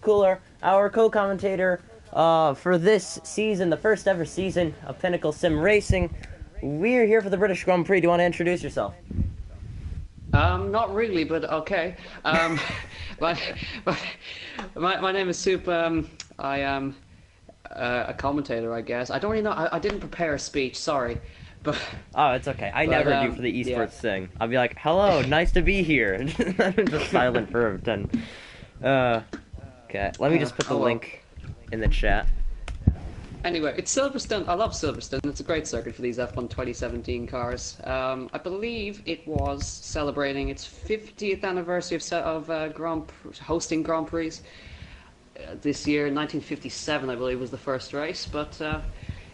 Cooler, our co-commentator for this season, the first ever season of Pinnacle Sim Racing. We're here for the British Grand Prix. Do you want to introduce yourself? Not really, but okay. But, but my name is Soup. I am a commentator, I guess. I don't really know. I didn't prepare a speech. Sorry, but Oh, it's okay. I but never do for the yeah. esports thing. I'll be like, "Hello, nice to be here." I'm just silent for 10. Uh, okay. Let me just put the Oh well. link in the chat. Anyway, it's Silverstone. I love Silverstone. It's a great circuit for these F1 2017 cars. I believe it was celebrating its 50th anniversary hosting Grand Prix. This year, 1957, I believe, was the first race, but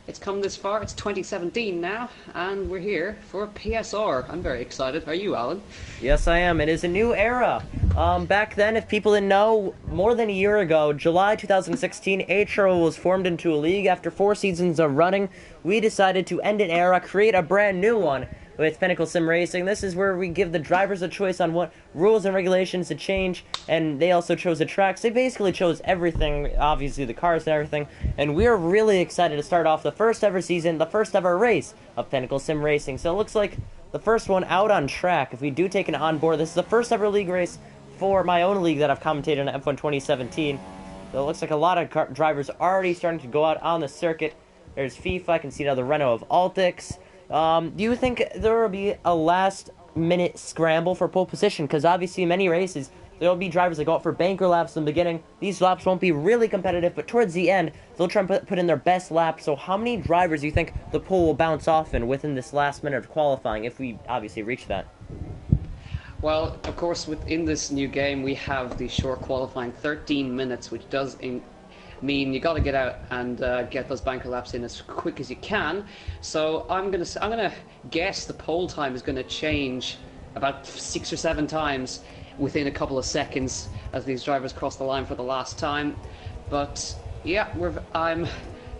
it's come this far. It's 2017 now, and we're here for PSR. I'm very excited. Are you, Alan? Yes, I am. It is a new era. Back then, if people didn't know, more than a year ago, July 2016, HRO was formed into a league. After 4 seasons of running, we decided to end an era, create a brand new one with Pinnacle Sim Racing. This is where we give the drivers a choice on what rules and regulations to change, and they also chose the tracks. They basically chose everything, obviously the cars and everything, and we're really excited to start off the first ever season, the first ever race of Pinnacle Sim Racing. So it looks like the first one out on track. If we do take it on board, this is the first ever league race for my own league that I've commentated in F1 2017. So it looks like a lot of drivers already starting to go out on the circuit. There's FIFA. I can see now the Renault of Altix. Do you think there will be a last-minute scramble for pole position? Because obviously in many races, there will be drivers that go out for banker laps in the beginning. These laps won't be really competitive, but towards the end, they'll try and put in their best lap. So how many drivers do you think the pole will bounce off in within this last minute of qualifying, if we obviously reach that? Well, of course, within this new game, we have the short qualifying 13 minutes, which does mean you got to get out and get those banker laps in as quick as you can. So I'm gonna guess the pole time is gonna change about 6 or 7 times within a couple of seconds as these drivers cross the line for the last time. But yeah, I'm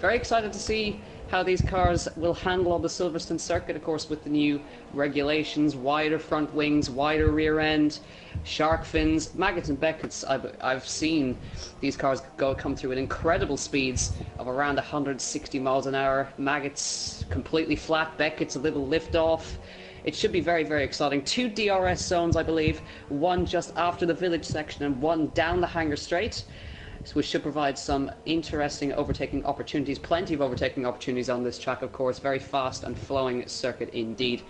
very excited to see how these cars will handle on the Silverstone circuit, of course, with the new regulations: wider front wings, wider rear end, shark fins, Maggots and Beckett's. I've seen these cars come through at incredible speeds of around 160 miles an hour. Maggots completely flat, Beckett's a little lift off. It should be very, very exciting. 2 DRS zones, I believe, one just after the village section and one down the hangar straight, which should provide some interesting overtaking opportunities. Plenty of overtaking opportunities on this track, of course. Very fast and flowing circuit indeed.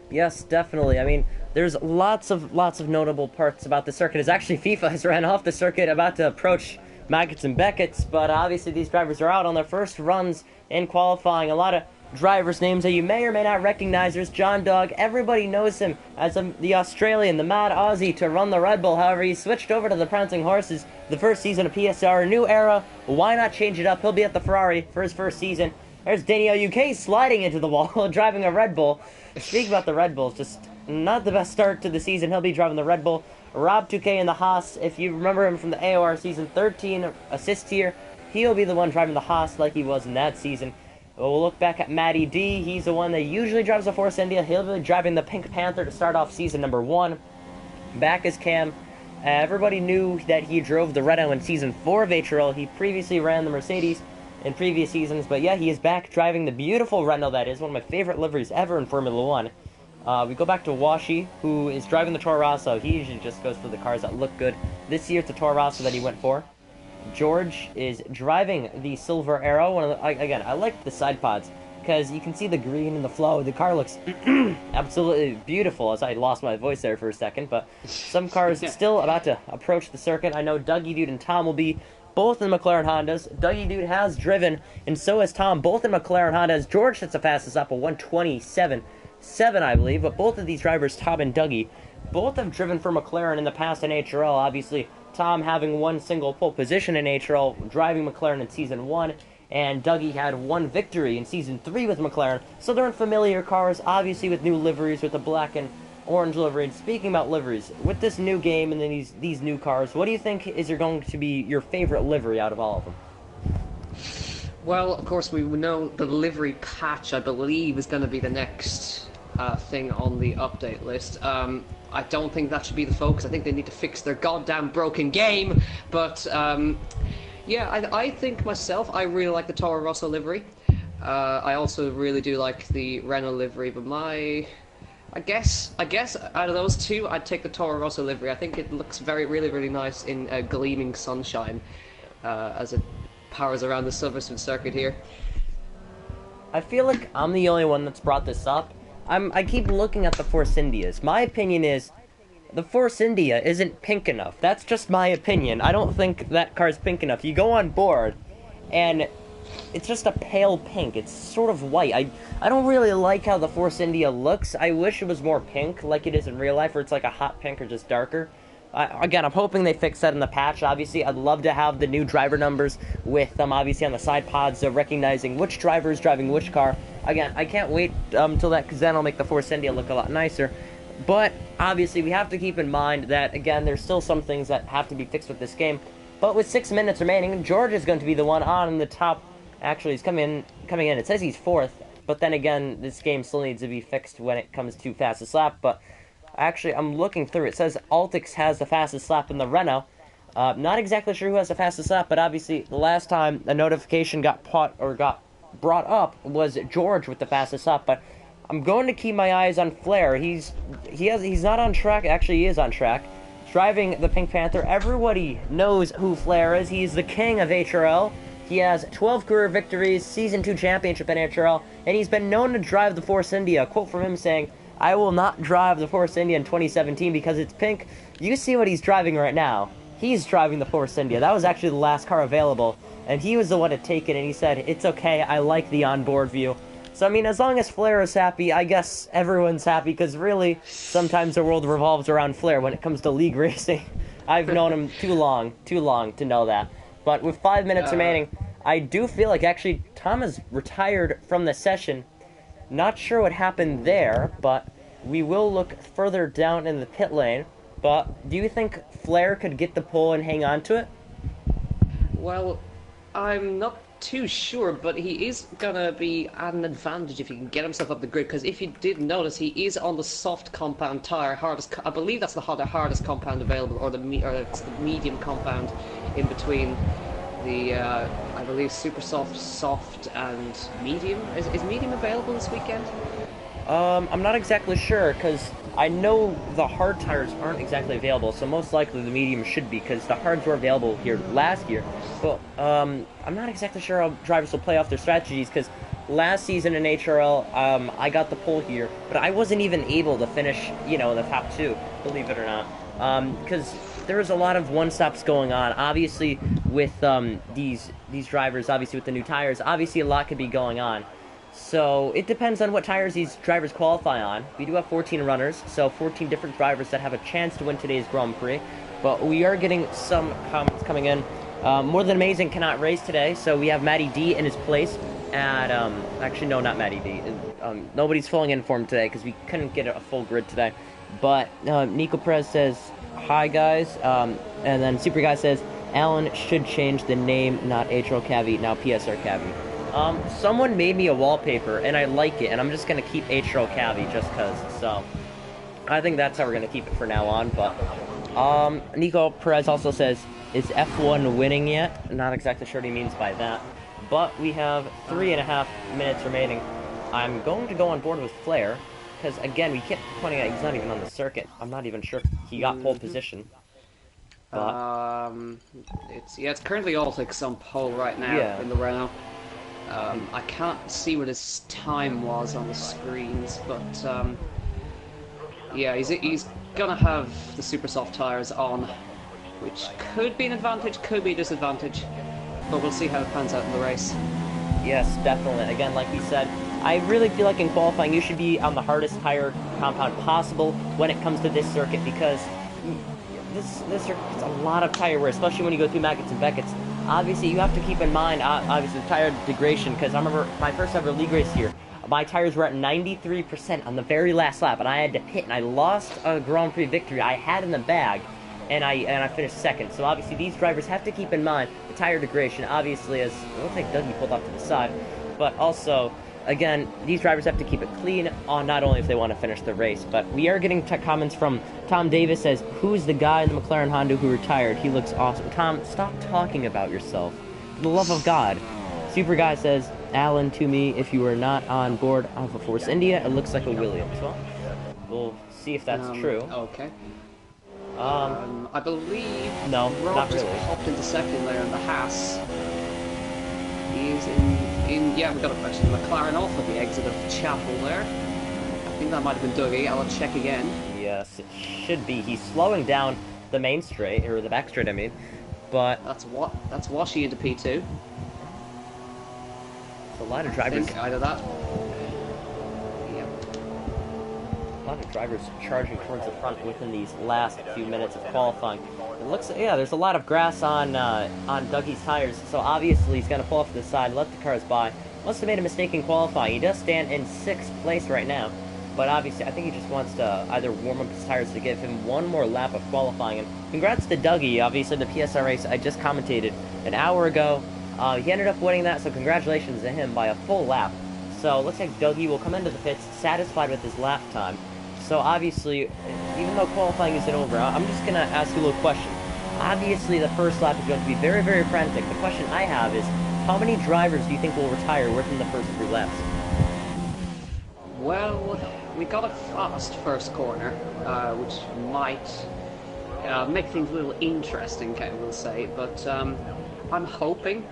Yes, definitely. I mean, there's lots of notable parts about the circuit. As actually FIFA has ran off the circuit, about to approach Maggots and Beckett's, but obviously these drivers are out on their first runs in qualifying. A lot of drivers' names that you may or may not recognize. There's John Dog. Everybody knows him as the Australian, the Mad Aussie, to run the Red Bull. However, he switched over to the Prancing Horses the first season of PSR. A new era. Why not change it up? He'll be at the Ferrari for his first season. There's Daniel UK sliding into the wall, driving a Red Bull. Speaking about the Red Bulls, just not the best start to the season. He'll be driving the Red Bull. Rob 2K in the Haas. If you remember him from the AOR season 13 assist tier, he'll be the one driving the Haas like he was in that season. We'll look back at Matty D. He's the one that usually drives the Force India. He'll be driving the Pink Panther to start off season number 1. Back is Cam. Everybody knew that he drove the Renault in season 4 of HRL. He previously ran the Mercedes in previous seasons, but yeah, he is back driving the beautiful Renault. That is one of my favorite liveries ever in Formula 1. We go back to Washi, who is driving the Toro Rosso. He usually just goes for the cars that look good. This year, it's the Toro Rosso that he went for. George is driving the Silver Arrow. Again, I like the side pods because you can see the green and the flow. The car looks absolutely beautiful, as I lost my voice there for a second. But some cars still about to approach the circuit. I know Dougie Dude and Tom will be both in McLaren Hondas. Dougie Dude has driven, and so has Tom, both in McLaren Hondas. George sets the fastest up, a 127.7, I believe. But both of these drivers, Tom and Dougie, both have driven for McLaren in the past in HRL. Obviously, Tom having one single pole position in HRL, driving McLaren in Season 1, and Dougie had one victory in Season 3 with McLaren. So they're in familiar cars, obviously with new liveries, with the black and orange livery. And speaking about liveries, with this new game and then these new cars, what do you think is going to be your favorite livery out of all of them? Well, of course, we know the livery patch, I believe, is going to be the next thing on the update list. I don't think that should be the focus. I think they need to fix their goddamn broken game. But yeah, I think myself, I really like the Toro Rosso livery. I also really do like the Renault livery, but I guess out of those two, I'd take the Toro Rosso livery. I think it looks really nice in gleaming sunshine as it powers around the Silverstone circuit here. I feel like I'm the only one that's brought this up. I keep looking at the Force Indias. My opinion is the Force India isn't pink enough. That's just my opinion. I don't think that car's pink enough. You go on board, and it's just a pale pink. It's sort of white. I don't really like how the Force India looks. I wish it was more pink, like it is in real life, where it's like a hot pink or just darker. Again, I'm hoping they fix that in the patch. Obviously, I'd love to have the new driver numbers with them, obviously, on the side pods, recognizing which driver is driving which car. Again, I can't wait until that, because then it'll make the Force India look a lot nicer. But, obviously, we have to keep in mind that, again, there's still some things that have to be fixed with this game. But with 6 minutes remaining, George is going to be the one on the top. Actually, he's coming in. It says he's 4th, but then again, this game still needs to be fixed when it comes to fastest lap. But actually, I'm looking through. It says Altix has the fastest lap in the Renault. Not exactly sure who has the fastest lap, but obviously, the last time a notification got brought up was George with the fastest lap. But I'm going to keep my eyes on Flair. He's not on track. Actually, he is on track, driving the Pink Panther. Everybody knows who Flair is. He's the king of HRL. He has 12 career victories, Season 2 championship in HRL, and he's been known to drive the Force India. A quote from him saying, "I will not drive the Force India in 2017 because it's pink." You see what he's driving right now. He's driving the Force India. That was actually the last car available, and he was the one to take it, and he said, "It's okay, I like the onboard view." So, I mean, as long as Flair is happy, I guess everyone's happy, because really, sometimes the world revolves around Flair when it comes to league racing. I've known him too long to know that. But with 5 minutes remaining, I do feel like actually Tom has retired from the session. Not sure what happened there, but we will look further down in the pit lane. But do you think Flair could get the pole and hang on to it? Well, I'm not too sure, but he is gonna be at an advantage if he can get himself up the grid, because if you did notice, he is on the soft compound tire, I believe that's the hardest compound available, or it's the medium compound in between the I believe super soft, soft, and medium. Is medium available this weekend? I'm not exactly sure, because I know the hard tires aren't exactly available, so most likely the medium should be, because the hards were available here last year. But I'm not exactly sure how drivers will play off their strategies, because last season in HRL, I got the pole here, but I wasn't even able to finish, in the top 2, believe it or not, because there was a lot of one-stops going on. Obviously, with these drivers, obviously with the new tires, obviously a lot could be going on. So it depends on what tires these drivers qualify on. We do have 14 runners, so 14 different drivers that have a chance to win today's Grand Prix. But we are getting some comments coming in. More Than Amazing cannot race today, so we have Matty D in his place at, actually no, not Matty D. Nobody's filling in for him today because we couldn't get a full grid today. But Nico Perez says, "Hi guys," and then Super Guy says, "Alan should change the name, not HRL Cavi, now PSR Cavi." Someone made me a wallpaper, and I like it, and I'm just going to keep HRL Cavi just because, so I think that's how we're going to keep it for now on. But Nico Perez also says, "Is F1 winning yet?" Not exactly sure what he means by that, but we have 3.5 minutes remaining. I'm going to go on board with Flair, because again, we kept pointing out he's not even on the circuit. I'm not even sure if he got pole position. But it's currently Altix on pole right now in the Renault. I can't see what his time was on the screens, but yeah, he's gonna have the super soft tires on, which could be an advantage, could be a disadvantage, but we'll see how it pans out in the race. Yes, definitely. Again, like we said, I really feel like in qualifying you should be on the hardest tire compound possible when it comes to this circuit, because this circuit's a lot of tire wear, especially when you go through Maggots and Beckett's. Obviously, you have to keep in mind, obviously, the tire degradation, because I remember my first ever league race here, my tires were at 93% on the very last lap, and I had to pit, and I lost a Grand Prix victory I had in the bag, and I finished second. So obviously, these drivers have to keep in mind the tire degradation. Obviously, as it looks like Dougie pulled off to the side, but also again, these drivers have to keep it clean, not only if they want to finish the race, but we are getting comments from Tom Davis says, who's the guy in the McLaren Honda who retired? He looks awesome. Tom, stop talking about yourself. For the love of God. Super Guy says, Alan, to me, if you were not on board Alpha Force India, it looks like a Williams. Well, we'll see if that's true. Okay. Um, I believe no, Rob not just really. popped into second there in the Haas. He is in yeah, we've got a question. McLaren off at the exit of Chapel there. I think that might have been Dougie. I'll check again. Yes, it should be. He's slowing down the main straight, or the back straight, I mean. But that's Washi into P2. A lot of drivers. I think either that. Yep. A lot of drivers charging towards the front within these last few minutes of qualifying. It looks, yeah, there's a lot of grass on Dougie's tires, so obviously he's going to pull off to the side, let the cars by. Must have made a mistake in qualifying. He does stand in 6th place right now, but obviously I think he just wants to either warm up his tires to give him one more lap of qualifying. And congrats to Dougie, obviously the PSR race I just commentated an hour ago. He ended up winning that, so congratulations to him by a full lap. So looks like Dougie will come into the pits satisfied with his lap time. So obviously, even though qualifying isn't over, I'm just going to ask you a little question. Obviously, the first lap is going to be very, very frantic. The question I have is, how many drivers do you think will retire within the first 3 laps? Well, we got a fast first corner, which might make things a little interesting, we'll say. But I'm hoping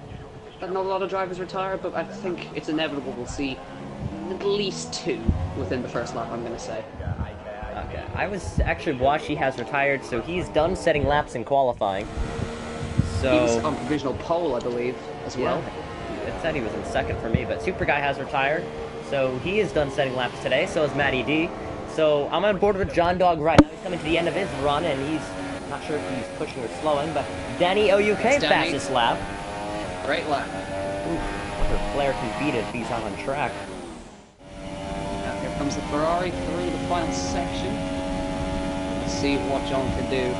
that not a lot of drivers retire, but I think it's inevitable we'll see at least 2 within the first lap, I'm going to say. Okay, I was actually, Washi has retired, so he's done setting laps in qualifying. So he was on provisional pole, I believe, as well. It said he was in 2nd for me, but Super Guy has retired, so he is done setting laps today, so is Matty D. So I'm on board with John Dog right now. He's coming to the end of his run, and he's not sure if he's pushing or slowing, but Danny OUK fastest lap. Great lap. Whether Flair can beat it if he's on track. Now here comes the Ferrari through the final section. Let's see what John can do.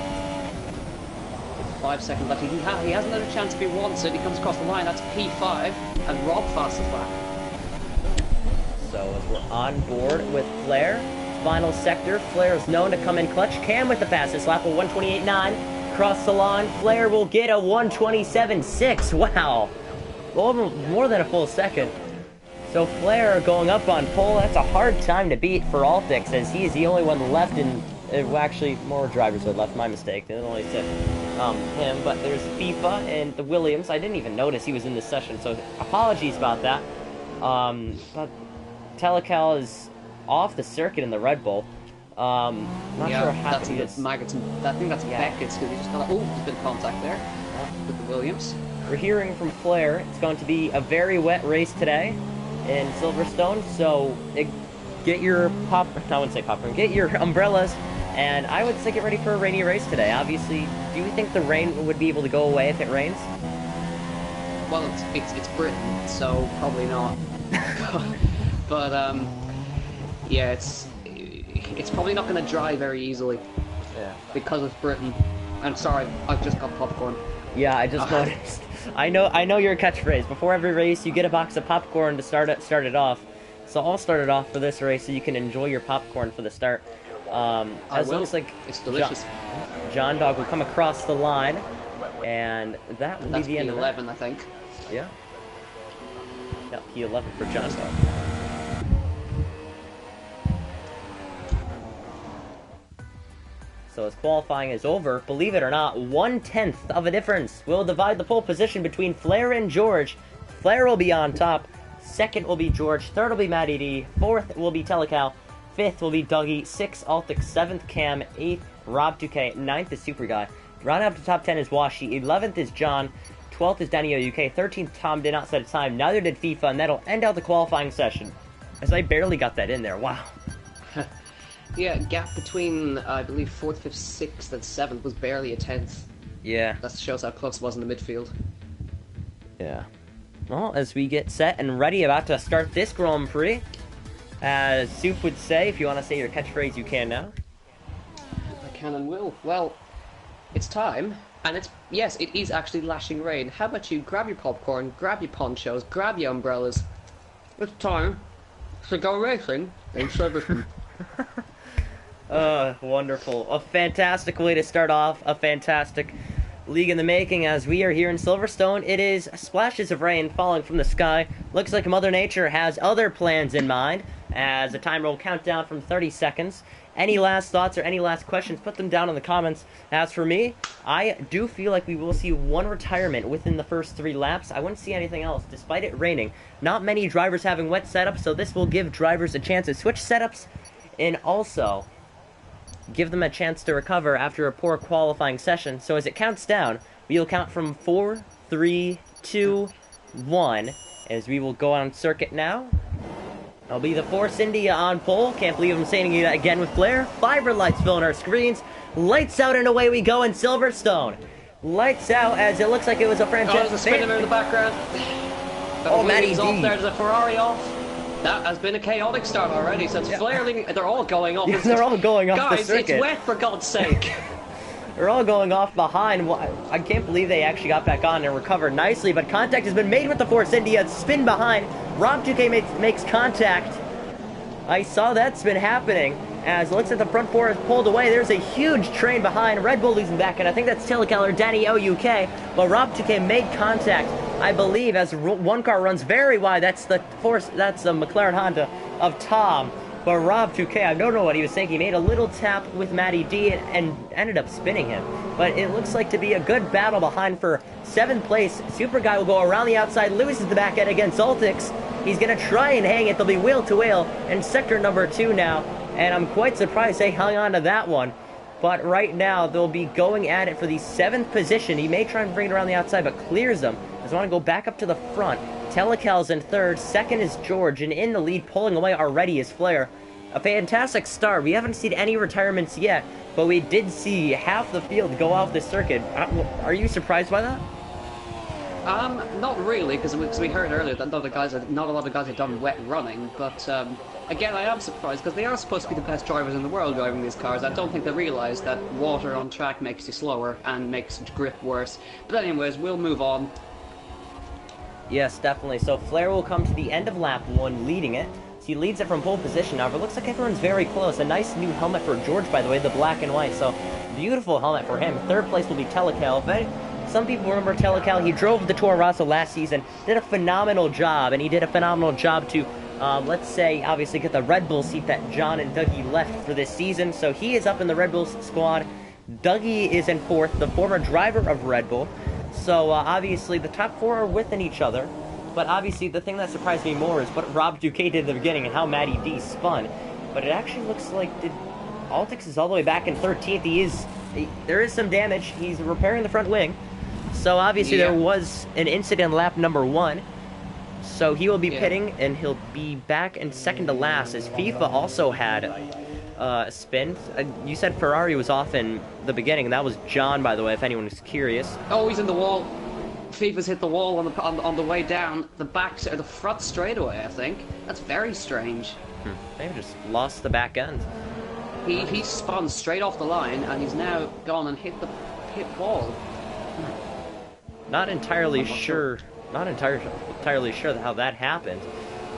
5 seconds left. He has another chance if he wants it. He comes across the line. That's P5, and Rob fastest lap. So as we're on board with Flair, final sector, Flair is known to come in clutch. Cam with the fastest lap, a 128.9. Across the line, Flair will get a 127.6. Wow. More than a full second. So Flair going up on pole, that's a hard time to beat for Altix, as he is the only one left in... Well, actually, more drivers are left, my mistake. They only said him, but there's FIFA and the Williams. I didn't even notice he was in this session, so apologies about that. But Telecal is off the circuit in the Red Bull. Not sure how that's Maggots. I think that's Beckett's, because he just got there's been contact there with the Williams. We're hearing from Flair, it's going to be a very wet race today in Silverstone, so get your get your umbrellas, and I would say get ready for a rainy race today. Obviously, do you think the rain would be able to go away if it rains? Well, it's Britain, so probably not. But yeah, it's probably not going to dry very easily. Yeah. Because of Britain. I'm sorry, I've just got popcorn. Yeah, I just noticed. I know your catchphrase. Before every race, you get a box of popcorn to start it off. So I'll start it off for this race, so you can enjoy your popcorn for the start. As it looks like it's delicious. John Dog will come across the line, and that will be the end of that. P11, I think. Yeah. Yeah, P11 for John Dog. So as qualifying is over, believe it or not, 1/10 of a difference will divide the pole position between Flair and George. Flair will be on top. 2nd will be George. 3rd will be Matty D. 4th will be Telecal. 5th will be Dougie. 6th, Altix. 7th, Cam. 8th, Rob 2K. 9th is Super Guy. Rounding up to top 10 is Washi. 11th is John. 12th is Danny OUK. 13th, Tom did not set a time. Neither did FIFA, and that'll end out the qualifying session. As I barely got that in there. Wow. Yeah, gap between, I believe, 4th, 5th, 6th, and 7th was barely a 10th. Yeah. That shows how close it was in the midfield. Yeah. Well, as we get set and ready, about to start this Grand Prix, as Soup would say, if you want to say your catchphrase, you can now. I can and will. Well, it's time, and yes, it is actually lashing rain. How about you grab your popcorn, grab your ponchos, grab your umbrellas, It's time to go racing in Silverstone. Wonderful. A fantastic way to start off. A fantastic league in the making as we are here in Silverstone. It is splashes of rain falling from the sky. Looks like Mother Nature has other plans in mind as the timer will count down from 30 seconds. Any last thoughts or any last questions, put them down in the comments. As for me, I do feel like we will see one retirement within the first 3 laps. I wouldn't see anything else, despite it raining. Not many drivers having wet setups, so this will give drivers a chance to switch setups and also give them a chance to recover after a poor qualifying session. So as it counts down, we will count from 4, 3, 2, 1, as we will go on circuit now. It'll be the Force India on pole. Can't believe I'm saying it again with Flair. Fiber lights filling our screens. Lights out and away we go in Silverstone. Lights out as it looks like it was a franchise. Oh, there's a spinner in the background. Oh, Matty D. Off there, there's a Ferrari off. That has been a chaotic start already, so it's Flair leading. They're all going off. Yeah, they're all going off Guys, the circuit. it's wet for God's sake. They're all going off behind. Well, I can't believe they actually got back on and recovered nicely, but contact has been made with the Force India. Spin behind. Rob 2K makes contact. I saw that spin happening. As it looks like the front 4 is pulled away, there's a huge train behind. Red Bull losing back, and I think that's Telecaller Danny OUK. But Rob 2K made contact, I believe, as one car runs very wide. That's the McLaren Honda of Tom. But Rob 2K, I don't know what he was thinking. He made a little tap with Matty D and ended up spinning him. But it looks like to be a good battle behind for 7th place. Super Guy will go around the outside, loses the back end against Altix. He's going to try and hang it. They'll be wheel to wheel in sector number 2 now. And I'm quite surprised they hung on to that one. But right now, they'll be going at it for the 7th position. He may try and bring it around the outside, but clears them. Does want to go back up to the front. Telecal's in 3rd. 2nd is George. And in the lead, pulling away already is Flair. A fantastic start. We haven't seen any retirements yet, but we did see half the field go off the circuit. Are you surprised by that? Not really, because we heard earlier that not a lot of guys have done wet running, but again, I am surprised, because they are supposed to be the best drivers in the world driving these cars. I don't think they realise that water on track makes you slower and makes grip worse. But anyways, we'll move on. Yes, definitely. So Flair will come to the end of lap 1, leading it. So he leads it from pole position now, but it looks like everyone's very close. A nice new helmet for George, by the way, the black and white. So beautiful helmet for him. 3rd place will be Telecal. Some people remember Telecal. He drove the Toro Rosso last season, did a phenomenal job, and he did a phenomenal job to, let's say, obviously get the Red Bull seat that John and Dougie left for this season. So he is up in the Red Bull squad. Dougie is in 4th, the former driver of Red Bull. So obviously the top 4 are within each other. But obviously the thing that surprised me more is what Rob Duquet did at the beginning and how Matty D spun. But it actually looks like Altix is all the way back in 13th. There is some damage. He's repairing the front wing. So obviously there was an incident lap number 1. So he will be pitting and he'll be back in 2nd to last as FIFA also had a spin. You said Ferrari was off in the beginning, and that was John, by the way, if anyone is curious. Oh, he's in the wall. FIFA's hit the wall on the way down. The front straightaway, I think. That's very strange. They've just lost the back end. He spun straight off the line, and he's now gone and hit the pit wall. Not entirely sure how that happened.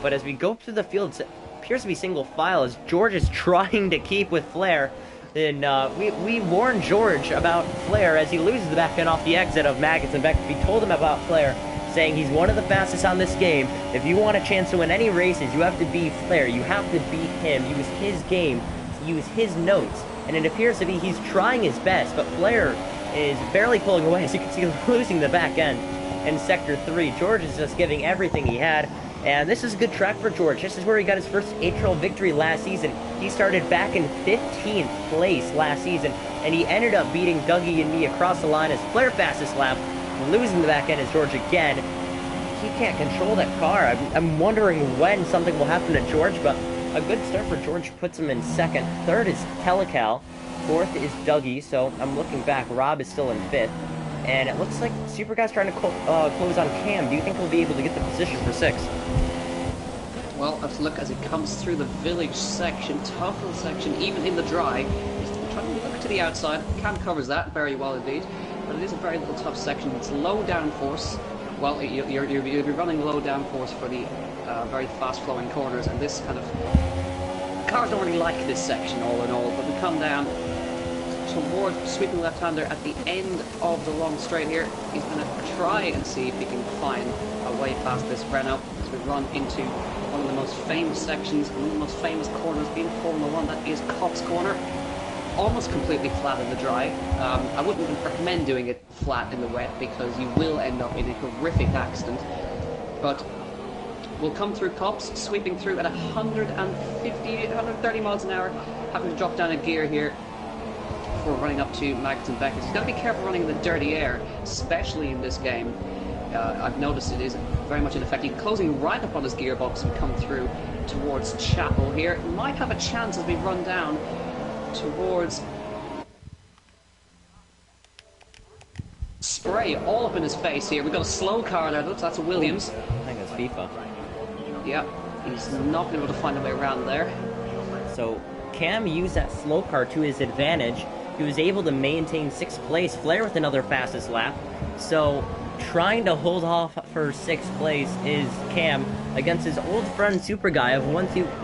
But as we go through the field, it appears to be single file as George is trying to keep with Flair. And we warned George about Flair as he loses the back end off the exit of Maggots and Beckett. We told him about Flair, saying he's one of the fastest on this game. If you want a chance to win any races, you have to beat Flair. You have to beat him. Use his game. Use his notes. And it appears to be he's trying his best, but Flair is barely pulling away. As you can see, losing the back end in Sector 3. George is just giving everything he had. And this is a good track for George. This is where he got his first H-Trail victory last season. He started back in 15th place last season, and he ended up beating Dougie and me across the line as Flair fastest lap, losing the back end as George again. He can't control that car. I'm wondering when something will happen to George, but a good start for George puts him in 2nd. 3rd is Telecal. 4th is Dougie, so I'm looking back. Rob is still in 5th. And it looks like Super Guy's trying to close on Cam. Do you think he'll be able to get the position for 6th? Well, let's look as it comes through the village section, tough little section, even in the dry. He's trying to look to the outside. Cam covers that very well indeed. But it is a very little tough section. It's low downforce. well, you'll be running low downforce for the very fast-flowing corners, and this kind of cars don't really like this section all in all. But we come down towards sweeping left-hander at the end of the long straight here. He's going to try and see if he can find a way past this Renault as we run into one of the most famous sections, one of the most famous corners in Formula 1, that is Cops Corner. Almost completely flat in the dry. I wouldn't recommend doing it flat in the wet because you will end up in a horrific accident. But we'll come through Cops, sweeping through at 130 miles an hour, having to drop down a gear here before running up to Maggots and Beckett. You've got to be careful running in the dirty air, especially in this game. I've noticed it is very much in effect. He's closing right up on his gearbox and come through towards Chapel here. Might have a chance as we run down towards Spray, all up in his face here. We've got a slow car there, that's a Williams. I think that's FIFA. Yeah, he's not been able to find a way around there. So Cam used that slow car to his advantage. He was able to maintain 6th place, Flair with another fastest lap. So trying to hold off for 6th place is Cam against his old friend Super Guy of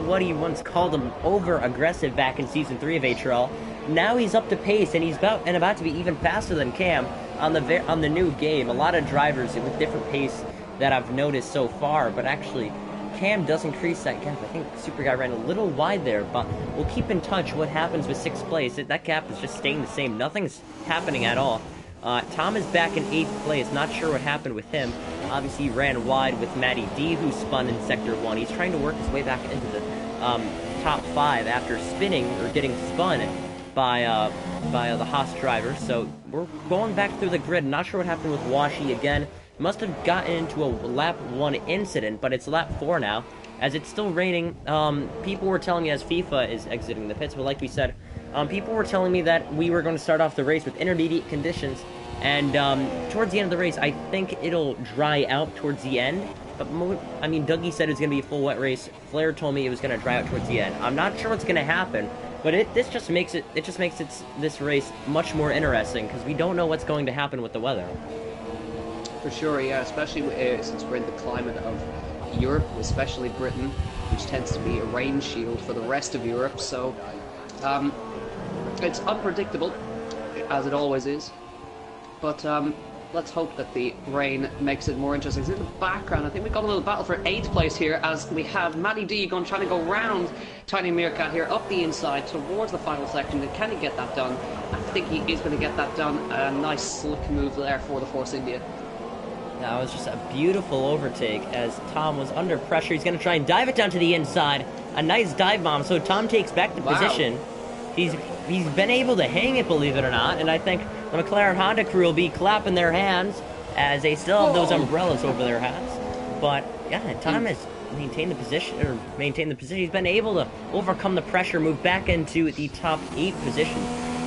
what he once called him over-aggressive back in Season 3 of HRL. Now he's up to pace, and he's about to be even faster than Cam on the new game. A lot of drivers with different pace that I've noticed so far, but actually Cam does increase that gap. I think Super Guy ran a little wide there, but we'll keep in touch what happens with 6th place. That gap is just staying the same. Nothing's happening at all. Tom is back in 8th place. Not sure what happened with him. Obviously, he ran wide with Matty D, who spun in Sector 1. He's trying to work his way back into the top 5 after spinning or getting spun by the Haas driver. So we're going back through the grid. Not sure what happened with Washi again. Must have gotten into a lap 1 incident, but it's lap 4 now, as it's still raining. People were telling me as FIFA is exiting the pits, but like we said, people were telling me that we were going to start off the race with intermediate conditions, and towards the end of the race, I think it'll dry out towards the end. But I mean, Dougie said it was going to be a full wet race. Flair told me it was going to dry out towards the end. I'm not sure what's going to happen, but this just makes this race much more interesting because we don't know what's going to happen with the weather. For sure, yeah, especially since we're in the climate of Europe, especially Britain, which tends to be a rain shield for the rest of Europe. So it's unpredictable, as it always is. But let's hope that the rain makes it more interesting. In the background, I think we've got a little battle for 8th place here, as we have Matty D trying to go round Tiny Meerkat here up the inside towards the final section. Can he get that done? I think he is going to get that done. A nice slick move there for the Force India. That was just a beautiful overtake as Tom was under pressure. He's going to try and dive it down to the inside. A nice dive bomb, so Tom takes back the position. He's been able to hang it, believe it or not, and I think the McLaren Honda crew will be clapping their hands as they still have those umbrellas over their hats. But yeah, Tom has maintained the position. He's been able to overcome the pressure, move back into the top 8 position.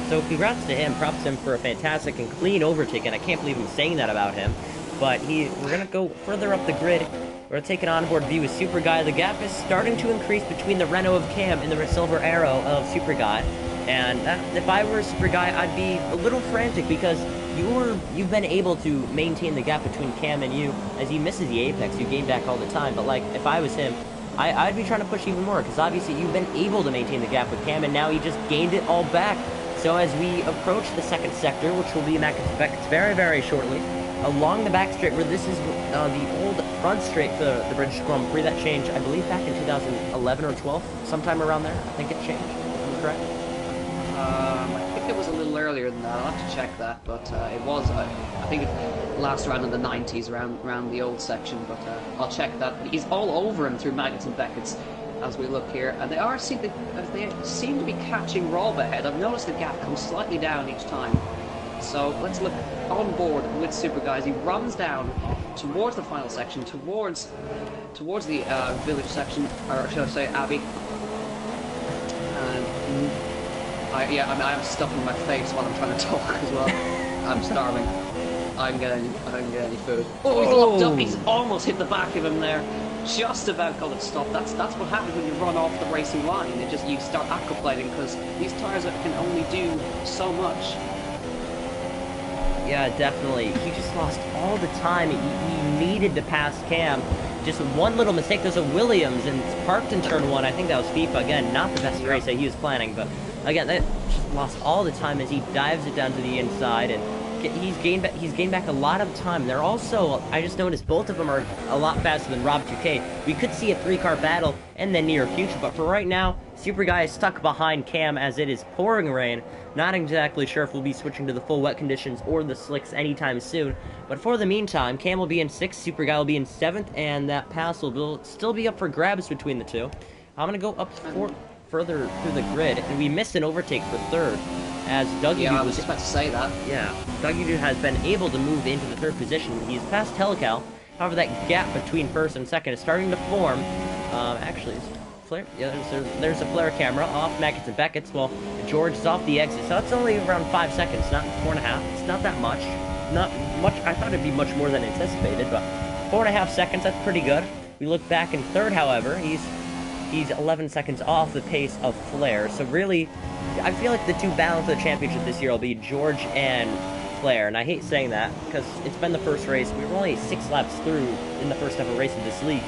So congrats to him, props to him for a fantastic and clean overtake, and I can't believe I'm saying that about him. But we're going to go further up the grid. We're going to take an onboard view with Super Guy. The gap is starting to increase between the Renault of Cam and the Silver Arrow of Super Guy. And if I were Super Guy, I'd be a little frantic because you've been able to maintain the gap between Cam and you. As he misses the apex, you gain back all the time. But like, if I was him, I'd be trying to push even more because obviously you've been able to maintain the gap with Cam, and now he just gained it all back. So as we approach the 2nd sector, which will be Maggots very, very shortly, along the back straight where this is the old front straight for the British Grand Prix that changed, I believe, back in 2011 or 12, sometime around there. I think it changed. Am I correct? I think it was a little earlier than that. I'll have to check that, but it was. I think it last around in the 90s, around the old section. But I'll check that. But he's all over him through Maggots and Beckett's as we look here, and they seem to be catching Rob ahead. I've noticed the gap comes slightly down each time. So let's look on board with Super Guys. He runs down towards the final section, towards the village section, or should I say Abbey. And I'm stuffing my face while I'm trying to talk as well. I'm starving. I don't get any food. Oh, he's locked up. He's almost hit the back of him there. Just about got it stopped. That's what happens when you run off the racing line. You start aquaplaning because these tires can only do so much. Yeah, definitely. He just lost all the time. He needed to pass Cam. Just one little mistake. There's a Williams, and it's parked in turn 1. I think that was FIFA. Again, not the best race that he was planning, but again, that just lost all the time as he dives it down to the inside, and he's gained back a lot of time. They're also, I just noticed, both of them are a lot faster than Rob 2K. We could see a 3-car battle in the near future, but for right now, Super Guy is stuck behind Cam as it is pouring rain. Not exactly sure if we'll be switching to the full wet conditions or the slicks anytime soon, but for the meantime, Cam will be in 6th, Super Guy will be in 7th, and that pass will still be up for grabs between the two. I'm going to go up further through the grid, and we missed an overtake for 3rd. As Dougie I was just about to say that. Yeah, Dougie has been able to move into the 3rd position. He's past Telecal. However, that gap between 1st and 2nd is starting to form. Actually, flare. Yeah, there's a flare camera off Maggots and Beckett's. Well, George is off the exit, so that's only around 5 seconds, not 4.5. It's not that much. Not much. I thought it'd be much more than anticipated, but 4.5 seconds. That's pretty good. We look back in 3rd, however, he's 11 seconds off the pace of Flair. So really, I feel like the two battles of the championship this year will be George and Flair. And I hate saying that because it's been the first race. We were only 6 laps through in the first ever race of this league.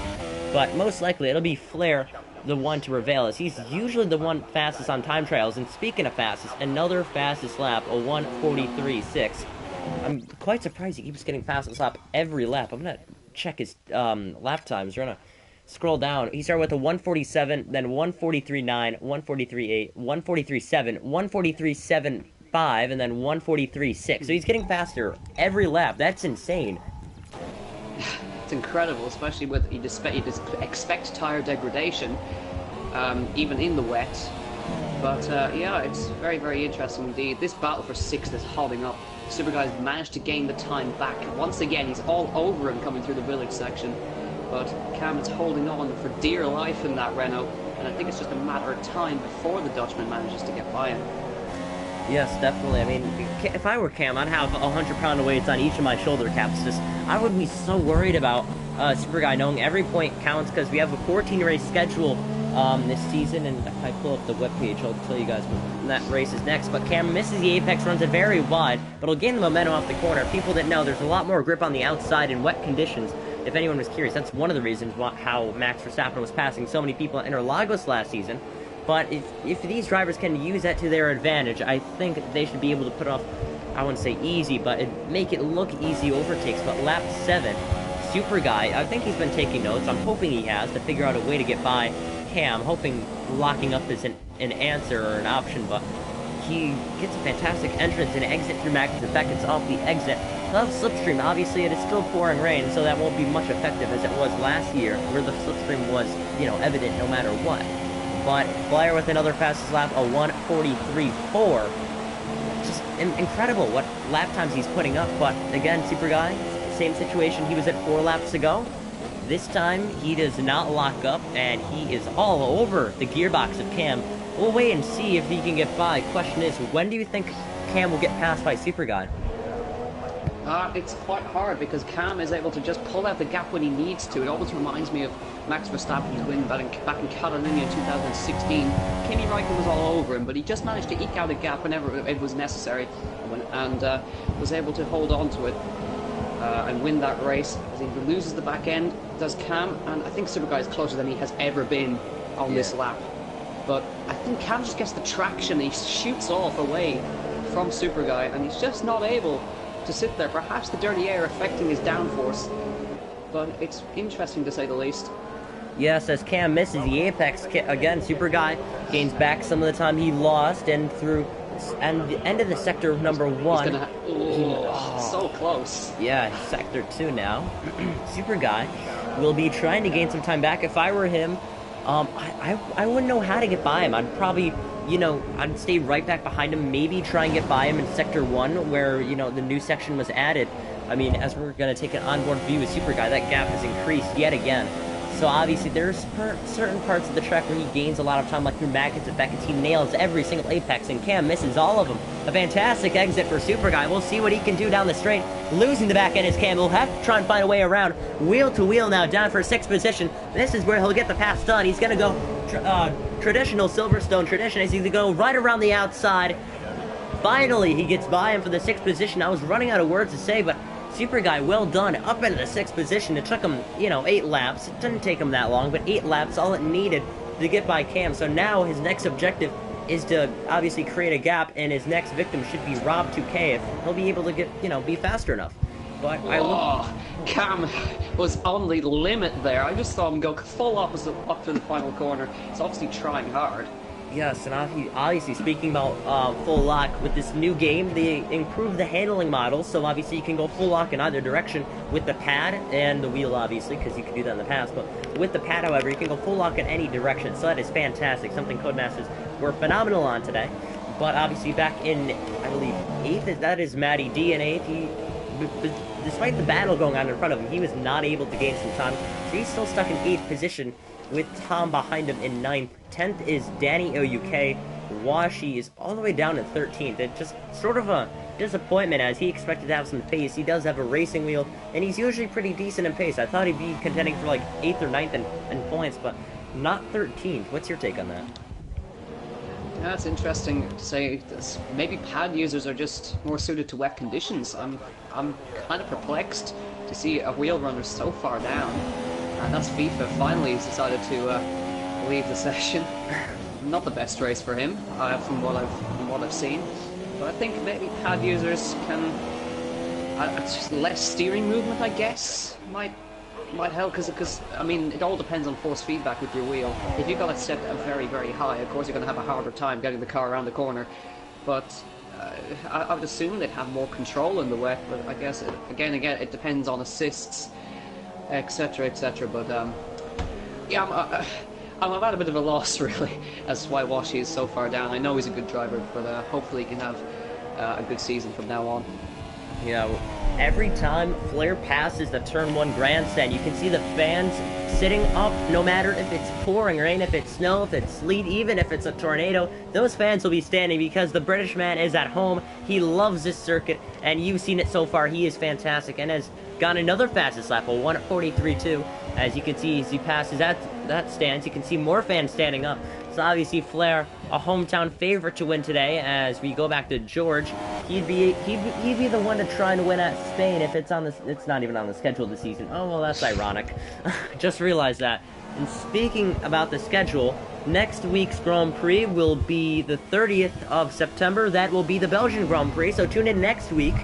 But most likely, it'll be Flair, the one to prevail, as he's usually the one fastest on time trials. And speaking of fastest, another fastest lap, a 1:43.6. I'm quite surprised he keeps getting fastest lap every lap. I'm going to check his lap times. We're going to scroll down. He started with a 1:47, then 1:43.9, 1:43.8, 1:43.7, 1:43.75, and then 1:43.6. So he's getting faster every lap. That's insane. It's incredible, especially with you expect tire degradation, even in the wet. But yeah, it's very, very interesting indeed. This battle for 6th is holding up. Super Guy's managed to gain the time back. Once again, he's all over him coming through the village section. But Cam is holding on for dear life in that Renault, and I think it's just a matter of time before the Dutchman manages to get by him. Yes, definitely. I mean, if I were Cam, I'd have 100-pound weights on each of my shoulder caps. Just, I would be so worried about Super Guy knowing every point counts, because we have a 14-race schedule this season, and if I pull up the webpage, I'll tell you guys when that race is next. But Cam misses the apex, runs it very wide, but he'll gain the momentum off the corner. People didn't know there's a lot more grip on the outside in wet conditions. If anyone was curious, that's one of the reasons how Max Verstappen was passing so many people at Interlagos last season. But if these drivers can use that to their advantage, I think they should be able to put off, I wouldn't say easy, but make it look easy overtakes. But lap 7, Super Guy, I think he's been taking notes. I'm hoping he has, to figure out a way to get by Cam. Hoping locking up is an answer or an option, but he gets a fantastic entrance and exit through Maggots and Beckett's off the exit. Love slipstream. Obviously, it is still pouring rain, so that won't be much effective as it was last year, where the slipstream was, evident no matter what. But Flair with another fastest lap, a 1:43.4. Just incredible what lap times he's putting up. But again, Super Guy, same situation he was at 4 laps ago. This time, he does not lock up, and he is all over the gearbox of Cam. We'll wait and see if he can get by. Question is, when do you think Cam will get passed by Super Guy? It's quite hard because Cam is able to just pull out the gap when he needs to. It almost reminds me of Max Verstappen's win back in Catalonia in 2016. Kimi Räikkönen was all over him, but he just managed to eke out a gap whenever it was necessary, and was able to hold on to it and win that race. As he loses the back end, does Cam, and I think Super Guy is closer than he has ever been on this lap. But I think Cam just gets the traction. He shoots off away from Super Guy, and he's just not able to sit there. Perhaps the dirty air affecting his downforce, but it's interesting to say the least. Yes, as Cam misses the apex again, Super Guy gains back some of the time he lost, and through the end of the sector number 1. So close. Yeah, sector 2 now. Super Guy will be trying to gain some time back. If I were him, I wouldn't know how to get by him. I'd probably, I'd stay right back behind him, maybe try and get by him in Sector 1, where, the new section was added. I mean, as we're going to take an onboard view with Super Guy, that gap has increased yet again. So obviously, there's certain parts of the track where he gains a lot of time, like through Maggots and Beckett's. He nails every single apex, and Cam misses all of them. A fantastic exit for Super Guy. We'll see what he can do down the straight. Losing the back end is Cam. He'll have to try and find a way around. Wheel to wheel now, down for 6th position. This is where he'll get the pass done. He's going to go traditional Silverstone tradition, as he's going to go right around the outside. finally he gets by him for the 6th position. I was running out of words to say, but Super Guy, well done, up into the 6th position. It took him, 8 laps. It didn't take him that long, but 8 laps, all it needed to get by Cam. So now his next objective is to obviously create a gap, and his next victim should be Rob 2K if he'll be able to get, be faster enough. But Cam was on the limit there. I just saw him go full opposite up to the final corner. He's obviously trying hard. Yes, and obviously speaking about full lock, with this new game, they improved the handling model, so obviously you can go full lock in either direction with the pad and the wheel, obviously, because you could do that in the past, but with the pad, however, you can go full lock in any direction, so that is fantastic, something Codemasters were phenomenal on today. But obviously back in, I believe, 8th, that is Matty D in 8th, despite the battle going on in front of him, he was not able to gain some time, so he's still stuck in 8th position, with Tom behind him in 9th. 10th is Danny OUK. Washi is all the way down in 13th. It's just sort of a disappointment, as he expected to have some pace. He does have a racing wheel, and he's usually pretty decent in pace. I thought he'd be contending for like 8th or 9th in points, but not 13th. What's your take on that? Yeah, that's interesting to say. This. Maybe pad users are just more suited to wet conditions. I'm kind of perplexed to see a wheel runner so far down. And that's FIFA. Finally, he's decided to leave the session. Not the best race for him, from what I've seen. But I think maybe pad users can just less steering movement, I guess, might help. Because I mean, it all depends on force feedback with your wheel. If you've got it set very, very high, of course you're going to have a harder time getting the car around the corner. But I would assume they'd have more control in the wet. But I guess again, it depends on assists, etc., etc. But yeah, I'm at a bit of a loss, really, as to why Washi is so far down. I know he's a good driver, but hopefully he can have a good season from now on. Yeah, every time Flair passes the Turn 1 grandstand, you can see the fans sitting up, no matter if it's pouring rain, if it's snow, if it's sleet, even if it's a tornado. Those fans will be standing because the British man is at home. He loves this circuit, and you've seen it so far. He is fantastic and has got another fastest lap, a 1 at 43.2. As you can see, as he passes that stands, you can see more fans standing up. So obviously Flair, a hometown favorite to win today. As we go back to George, he'd be the one to try and win at Spain if it's not even on the schedule this season. Oh well, that's ironic. Just realized that. And speaking about the schedule, next week's Grand Prix will be the 30th of September. That will be the Belgian Grand Prix. So tune in next week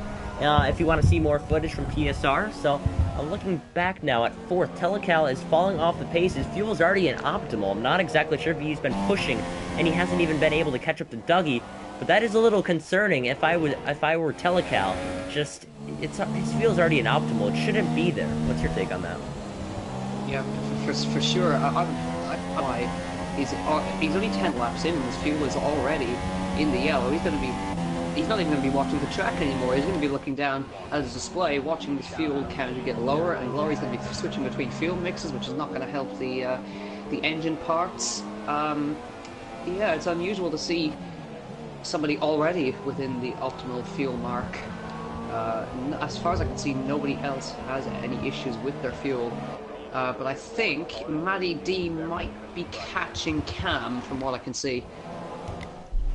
if you want to see more footage from PSR. So I'm looking back now at 4th. Telecal is falling off the pace. His fuel's already in optimal. I'm not exactly sure if he's been pushing, and he hasn't even been able to catch up to Dougie. But that is a little concerning. If I were Telecal, just his fuel's already in optimal. It shouldn't be there. What's your take on that? Yeah, for sure. He's only 10 laps in, and his fuel is already in the yellow. He's not even going to be watching the track anymore. He's going to be looking down at his display, watching the fuel counter get lower and lower. He's going to be switching between fuel mixes, which is not going to help the engine parts. Yeah, it's unusual to see somebody already within the optimal fuel mark. As far as I can see, nobody else has any issues with their fuel. But I think Matty D might be catching Cam from what I can see.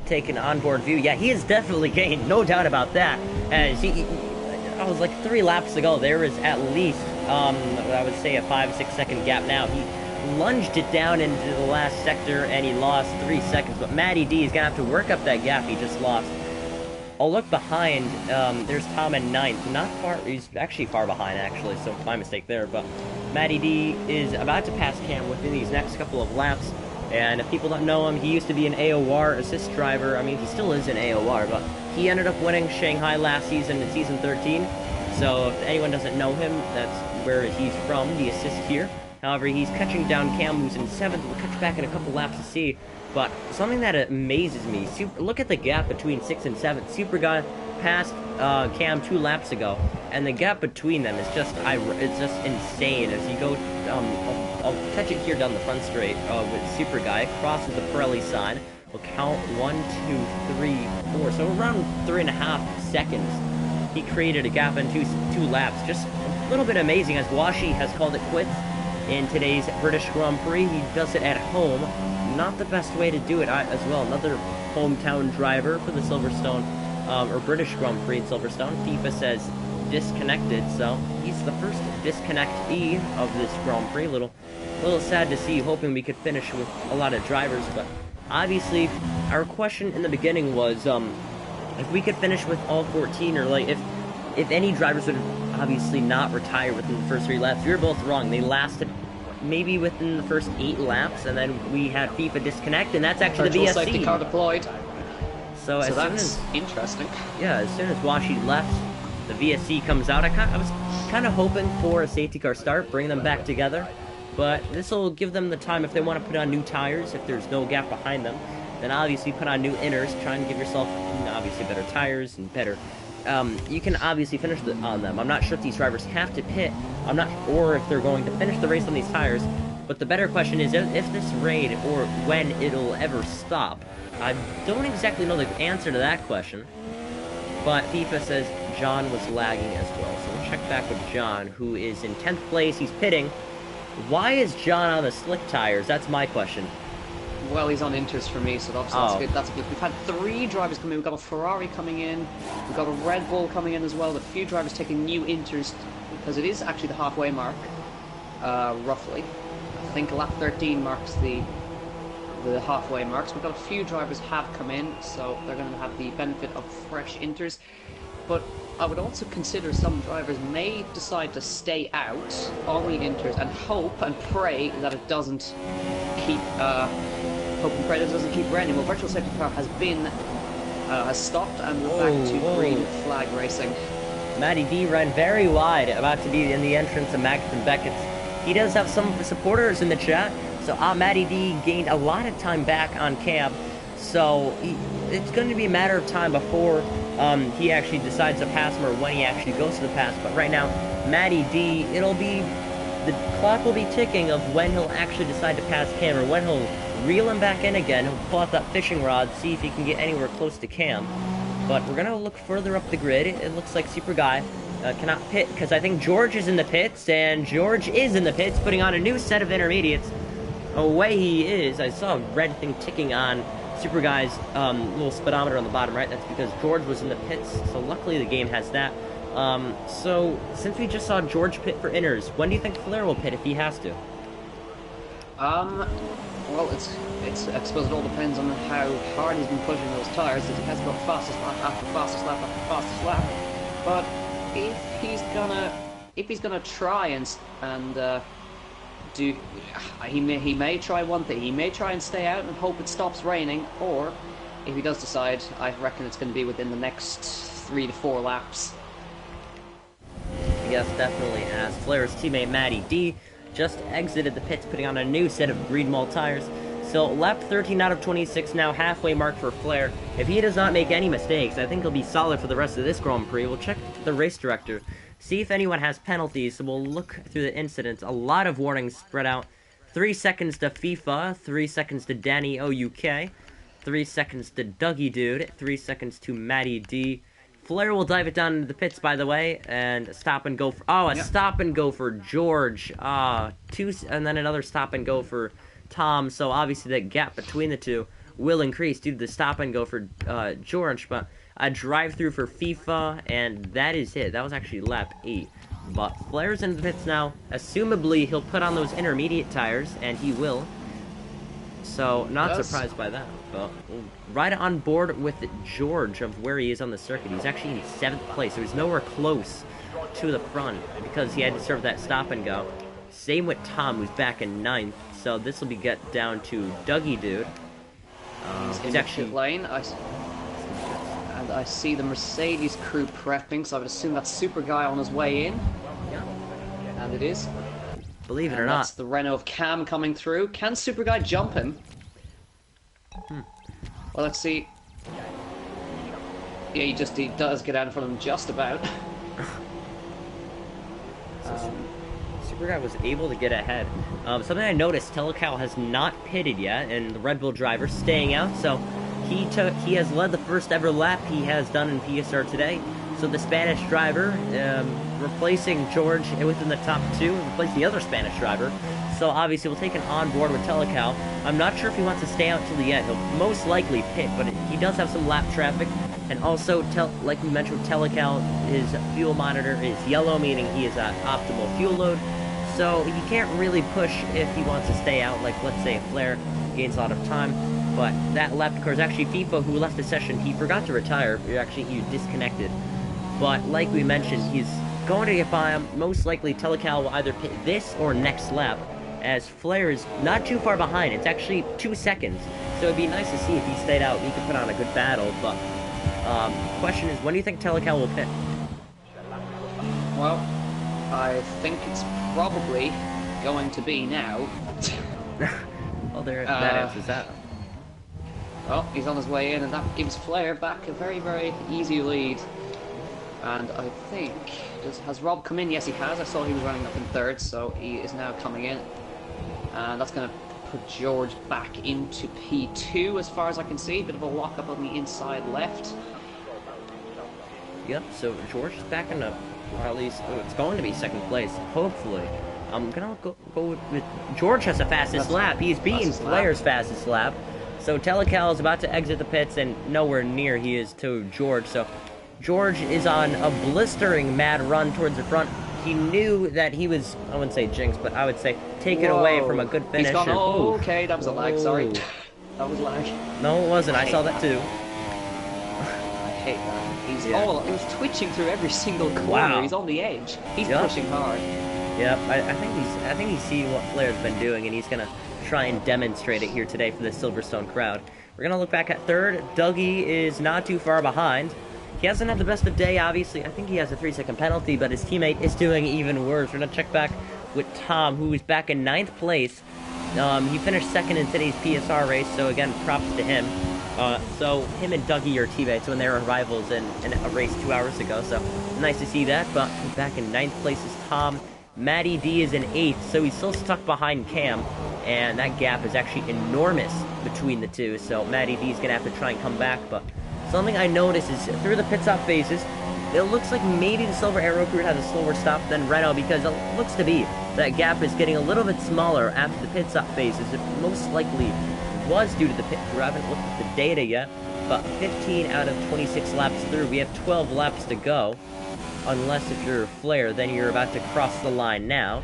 Take an onboard view. Yeah, he has definitely gained, no doubt about that. As I was like 3 laps ago, there is at least, I would say a 5-6 second gap now. He lunged it down into the last sector and he lost 3 seconds, but Matty D is going to have to work up that gap he just lost. I'll look behind, there's Tom in 9th, not far, he's actually far behind actually, so my mistake there, but Matty D is about to pass Cam within these next couple of laps. And if people don't know him, he used to be an AOR assist driver. I mean, he still is an AOR, but he ended up winning Shanghai last season in Season 13. So if anyone doesn't know him, that's where he's from, the assist here. However, he's catching down Cam, who's in 7th. We'll catch back in a couple laps to see. But something that amazes me, look at the gap between 6th and 7th. Super Guy passed Cam 2 laps ago, and the gap between them is just insane. As you go, I'll catch it here down the front straight with Super Guy, crosses the Pirelli side. We'll count 1, 2, 3, 4. So around 3.5 seconds, he created a gap in two laps. Just a little bit amazing, as Washi has called it quits in today's British Grand Prix. He does it at home. Not the best way to do it as well. Another hometown driver for the Silverstone or British Grand Prix in Silverstone. FIFA says disconnected, so he's the first disconnectee of this Grand Prix. Little sad to see, hoping we could finish with a lot of drivers, but obviously our question in the beginning was if we could finish with all 14, or like if any drivers would obviously not retire within the first 3 laps. We were both wrong. They lasted maybe within the first 8 laps, and then we had FIFA disconnect, and that's actually the VSC. Safety car deployed. So as soon that's interesting. Yeah, as soon as Washi left, the VSC comes out. I was kind of hoping for a safety car start, bring them back together, but this will give them the time if they want to put on new tires, if there's no gap behind them, then obviously put on new inners, try and give yourself obviously better tires and better. You can obviously finish on them. I'm not sure if these drivers have to pit, or if they're going to finish the race on these tires, but the better question is if this raid, or when it'll ever stop. I don't exactly know the answer to that question, but FIFA says John was lagging as well. So we'll check back with John, who is in 10th place. He's pitting. Why is John on the slick tires? That's my question. Well, he's on inters for me, so obviously that's good. We've had 3 drivers come in. We've got a Ferrari coming in. We've got a Red Bull coming in as well. A few drivers taking new inters, because it is actually the halfway mark, roughly. I think lap 13 marks the halfway marks. We've got a few drivers have come in, so they're going to have the benefit of fresh inters. But I would also consider some drivers may decide to stay out on the inters and hope and pray that it doesn't keep raining. Well, virtual safety car has stopped, and we're back to green flag racing. Matty D ran very wide, about to be in the entrance of Magnussen and Beckett's. He does have some supporters in the chat, so Matty D gained a lot of time back on cab, so it's going to be a matter of time before he actually decides to pass him, or when he actually goes to the pass. But right now, Matty D, the clock will be ticking of when he'll actually decide to pass Cam, or when he'll reel him back in again. He'll pull out that fishing rod, see if he can get anywhere close to Cam. But we're going to look further up the grid. It looks like Super Guy cannot pit, because I think George is in the pits, and George is in the pits, putting on a new set of intermediates. Away he is. I saw a red thing ticking on Super Guy's little speedometer on the bottom right. That's because George was in the pits, so luckily the game has that. So since we just saw George pit for inners, when do you think Flair will pit if he has to? Well, I suppose it all depends on how hard he's been pushing those tires. He has to go fastest lap after fastest lap after fastest lap. But if he's gonna try and do, he may try one thing. He may try and stay out and hope it stops raining, or if he does decide, I reckon it's going to be within the next 3 to 4 laps. Yes, definitely, as Flair's teammate Matty D just exited the pits, putting on a new set of green malt tires. So lap 13 out of 26 now, halfway mark for Flair. If he does not make any mistakes, I think he'll be solid for the rest of this Grand Prix. We'll check the race director, see if anyone has penalties, so we'll look through the incidents. A lot of warnings spread out. 3 seconds to FIFA, 3 seconds to Danny OUK, 3 seconds to Dougie Dude, 3 seconds to Matty D. Flair will dive it down into the pits, by the way, and stop and go for... stop and go for George. And then another stop and go for Tom, so obviously the gap between the two will increase due to the stop and go for George, but a drive-through for FIFA, and that is it. That was actually lap 8. But Flair's in the pits now. Assumably, he'll put on those intermediate tires, and he will. So, not surprised by that. But right on board with George of where he is on the circuit. He's actually in 7th place, so he's nowhere close to the front because he had to serve that stop and go. Same with Tom, who's back in 9th. So this will be get down to Dougie Dude. He's actually pit lane. And I see the Mercedes crew prepping, so I would assume that's Super Guy on his way in. Yeah. And it is. Believe it or not. That's the Renault of Cam coming through. Can Super Guy jump him? Well, let's see. Yeah, he does get out in front of him just about. Super Guy was able to get ahead. Something I noticed, Telecal has not pitted yet, and the Red Bull driver staying out, so he has led the first ever lap he has done in PSR today. So the Spanish driver, replacing George within the top 2, replacing the other Spanish driver. So obviously we'll take it on board with Telecal. I'm not sure if he wants to stay out till the end. He'll most likely pit, but he does have some lap traffic. And also, like we mentioned, Telecal, his fuel monitor is yellow, meaning he is at optimal fuel load. So he can't really push if he wants to stay out, like let's say Flair gains a lot of time. But that lap car is actually FIFA, who left the session. He forgot to retire. He disconnected. But like we mentioned, he's going to get by him. Most likely, Telecal will either pit this or next lap, as Flair is not too far behind. It's actually 2 seconds. So it'd be nice to see if he stayed out. He could put on a good battle. But question is, when do you think Telecal will pit? Well, I think it's probably going to be now. Well, that answers that. Well, he's on his way in, and that gives Flair back a very, very easy lead. And I think... has Rob come in? Yes, he has. I saw he was running up in third, so he is now coming in. And that's going to put George back into P2, as far as I can see. Bit of a lock-up on the inside left. Yep, so George is back in the... Or at least, it's going to be second place, hopefully. I'm going to go with... George has the fastest lap. He's beating Flair's fastest lap. So Telecal is about to exit the pits, and nowhere near he is to George. So George is on a blistering mad run towards the front. He knew that he was, I wouldn't say jinxed, but I would say taken away from a good finish. He's gone, oh, okay, that was a lag, sorry. That was lag. No, it wasn't. I saw that too. I hate that. He's twitching through every single corner. Wow. He's on the edge. He's pushing hard. Yep, I think he's seen what Flair's been doing, and he's gonna try and demonstrate it here today for the Silverstone crowd. We're gonna look back at third. Dougie is not too far behind. He hasn't had the best of day, obviously. I think he has a 3-second penalty, but his teammate is doing even worse. We're gonna check back with Tom, who is back in 9th place. He finished second in today's PSR race, so again, props to him. So him and Dougie are teammates when they were rivals in a race 2 hours ago, so nice to see that. But back in 9th place is Tom. Matty D is in 8th, so he's still stuck behind Cam, and that gap is actually enormous between the two, so Matty D is going to have to try and come back. But something I noticed is through the pit stop phases, it looks like maybe the Silver Arrow crew had a slower stop than Renault, because it looks to be that gap is getting a little bit smaller after the pit stop phases. It most likely was due to the pit crew. I haven't looked at the data yet, but 15 out of 26 laps through. We have 12 laps to go. Unless if you're Flair, then you're about to cross the line now.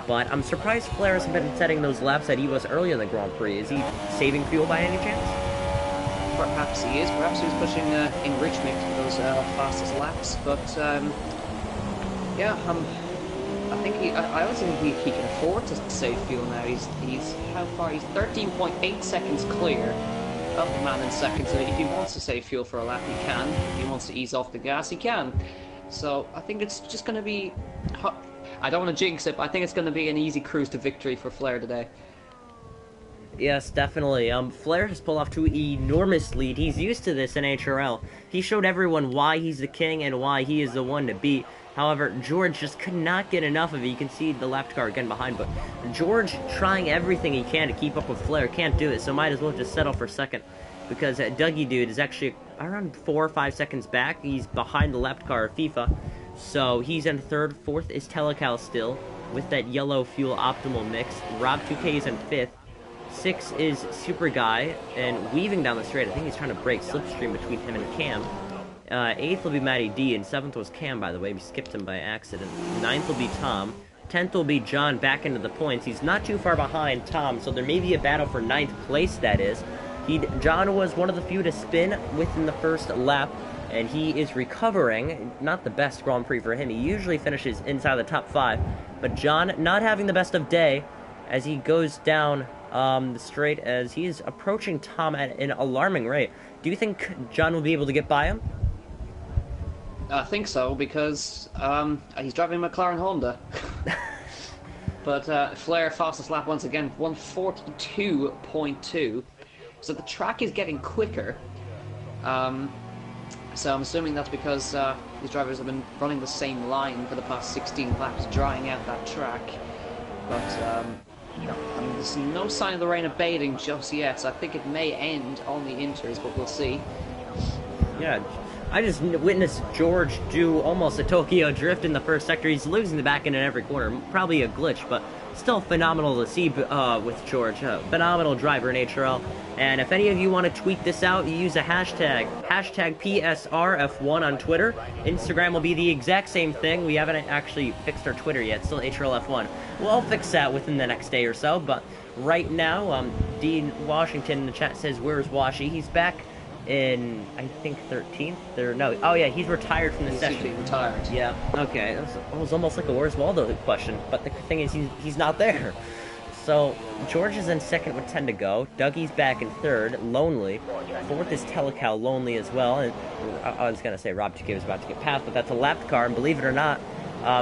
But I'm surprised Flair hasn't been setting those laps that he was earlier in the Grand Prix. Is he saving fuel by any chance? Perhaps he is. Perhaps he was pushing enrichment for those fastest laps. But yeah, I think I also think he can afford to save fuel now. He's how far? He's 13.8 seconds clear of the man in second. So if he wants to save fuel for a lap, he can. If he wants to ease off the gas, he can. So I think it's just going to be... I don't want to jinx it, but I think it's going to be an easy cruise to victory for Flair today. Yes, definitely. Flair has pulled off 2 enormous lead. He's used to this in HRL. He showed everyone why he's the king and why he is the one to beat. However, George just could not get enough of it. You can see the lap car again behind, but George trying everything he can to keep up with Flair can't do it, so might as well just settle for second. Because Dougie dude is actually around 4 or 5 seconds back. He's behind the lap car of FIFA. So he's in third. Fourth is Telecal still, with that yellow fuel optimal mix. Rob 2K is in 5th. 6 is Super Guy, and weaving down the straight. I think he's trying to break slipstream between him and Cam. 8th will be Matty D, and 7th was Cam, by the way. We skipped him by accident. 9th will be Tom. 10th will be John back into the points. He's not too far behind Tom, so there may be a battle for 9th place, that is. John was one of the few to spin within the first lap, and he is recovering. Not the best Grand Prix for him. He usually finishes inside the top 5, but John not having the best of day as he goes down the straight, as he is approaching Tom at an alarming rate. Do you think John will be able to get by him? I think so, because he's driving a McLaren Honda. But Flair fastest lap once again, 142.2. So the track is getting quicker. So I'm assuming that's because these drivers have been running the same line for the past 16 laps, drying out that track. But I mean, there's no sign of the rain abating just yet. So I think it may end on the inters, but we'll see. Yeah, I just witnessed George do almost a Tokyo drift in the first sector. He's losing the back end in every corner. Probably a glitch, but still phenomenal to see with George. Phenomenal driver in HRL. And if any of you want to tweet this out, you use a hashtag PSR F1 on Twitter. Instagram will be the exact same thing. We haven't actually fixed our Twitter yet. Still HRL F1. We'll fix that within the next day or so. But right now, Dean Washington in the chat says, "Where's Washy?" He's back in, I think, 13th or no, oh yeah, he's retired from the session. He's retired. Yeah, okay, it was almost like a "Where's Waldo" question, but the thing is, he's not there. So George is in second with 10 to go. Dougie's back in third, Lonely. Fourth is Telecal, Lonely as well. And I was gonna say Rob TK was about to get past, but that's a lapped car, and believe it or not,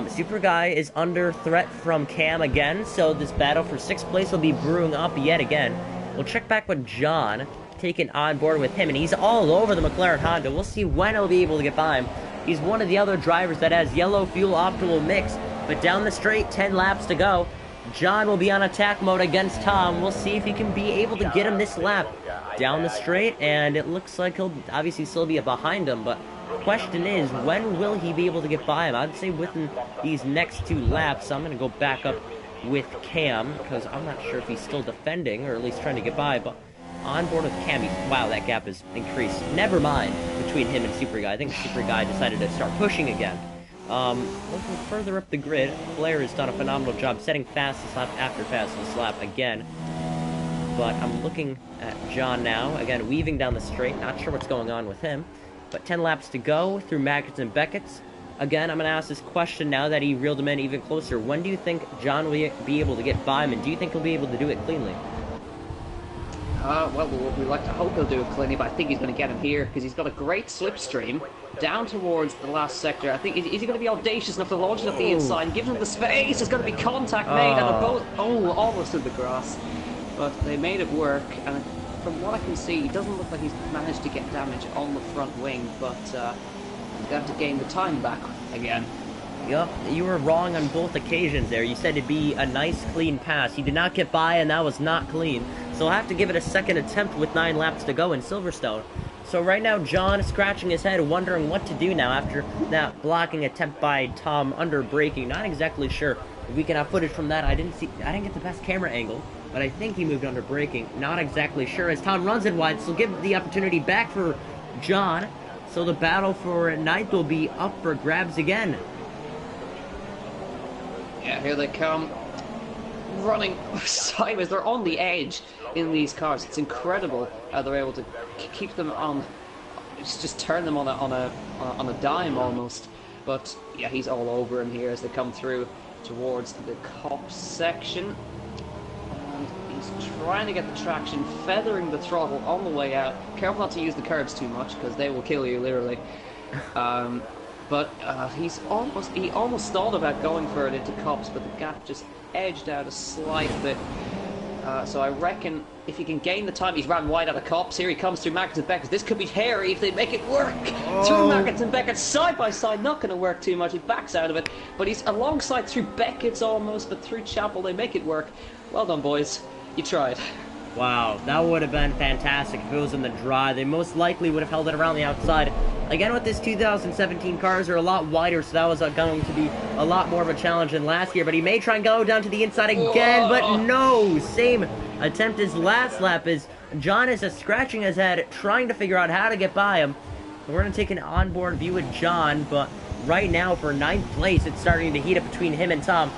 Super Guy is under threat from Cam again, so this battle for 6th place will be brewing up yet again. We'll check back with John, taken on board with him, and he's all over the McLaren Honda. We'll see when he'll be able to get by him. He's one of the other drivers that has yellow fuel optimal mix, but down the straight, 10 laps to go. John will be on attack mode against Tom. We'll see if he can be able to get him this lap down the straight, and it looks like he'll obviously still be behind him, but question is, when will he be able to get by him? I'd say within these next 2 laps. I'm going to go back up with Cam, because I'm not sure if he's still defending, or at least trying to get by, but on board with Cam, wow, that gap has increased. Never mind between him and Super Guy. I think Super Guy decided to start pushing again. Looking further up the grid, Blair has done a phenomenal job setting fastest lap after fastest lap again. But I'm looking at John now, again, weaving down the straight. Not sure what's going on with him. But 10 laps to go through Maggots and Beckett's. Again, I'm going to ask this question now that he reeled him in even closer. When do you think John will be able to get by him, and do you think he'll be able to do it cleanly? Well, we like to hope he'll do it cleanly, but I think he's going to get him here because he's got a great slipstream down towards the last sector. I think, is he going to be audacious enough to launch it up the inside and give him the space? There's going to be contact made, and they're both, almost in the grass. But they made it work, and from what I can see, it doesn't look like he's managed to get damage on the front wing, but he's going to have to gain the time back again. Yup, you were wrong on both occasions there. You said it'd be a nice, clean pass. He did not get by, and that was not clean. So I'll have to give it a second attempt with 9 laps to go in Silverstone. So right now, John is scratching his head, wondering what to do now after that blocking attempt by Tom under braking. Not exactly sure if we can have footage from that. I didn't get the best camera angle, but I think he moved under braking. Not exactly sure as Tom runs it wide, so give the opportunity back for John. So the battle for 9th will be up for grabs again. Yeah, here they come, running sideways. They're on the edge in these cars. It's incredible how they're able to keep them on, just turn them on a dime almost. But yeah, he's all over him here as they come through towards the cop section. And he's trying to get the traction, feathering the throttle on the way out. Careful not to use the curbs too much, because they will kill you, literally. But he almost thought about going for it into cops, but the gap just edged out a slight bit. So I reckon if he can gain the time, he's ran wide out of cops. Here he comes through Maggots and Beckett. This could be hairy if they make it work. Through Maggots and Beckett, side by side, not going to work too much. He backs out of it, but he's alongside through Beckett's almost, but through Chapel they make it work. Well done, boys. You tried. Wow, that would have been fantastic if it was in the dry. They most likely would have held it around the outside. Again, with this 2017 cars are a lot wider, so that was going to be a lot more of a challenge than last year. But he may try and go down to the inside again, but no! Same attempt as last lap as John is just scratching his head, trying to figure out how to get by him. We're going to take an onboard view with John, but right now for 9th place, it's starting to heat up between him and Tom.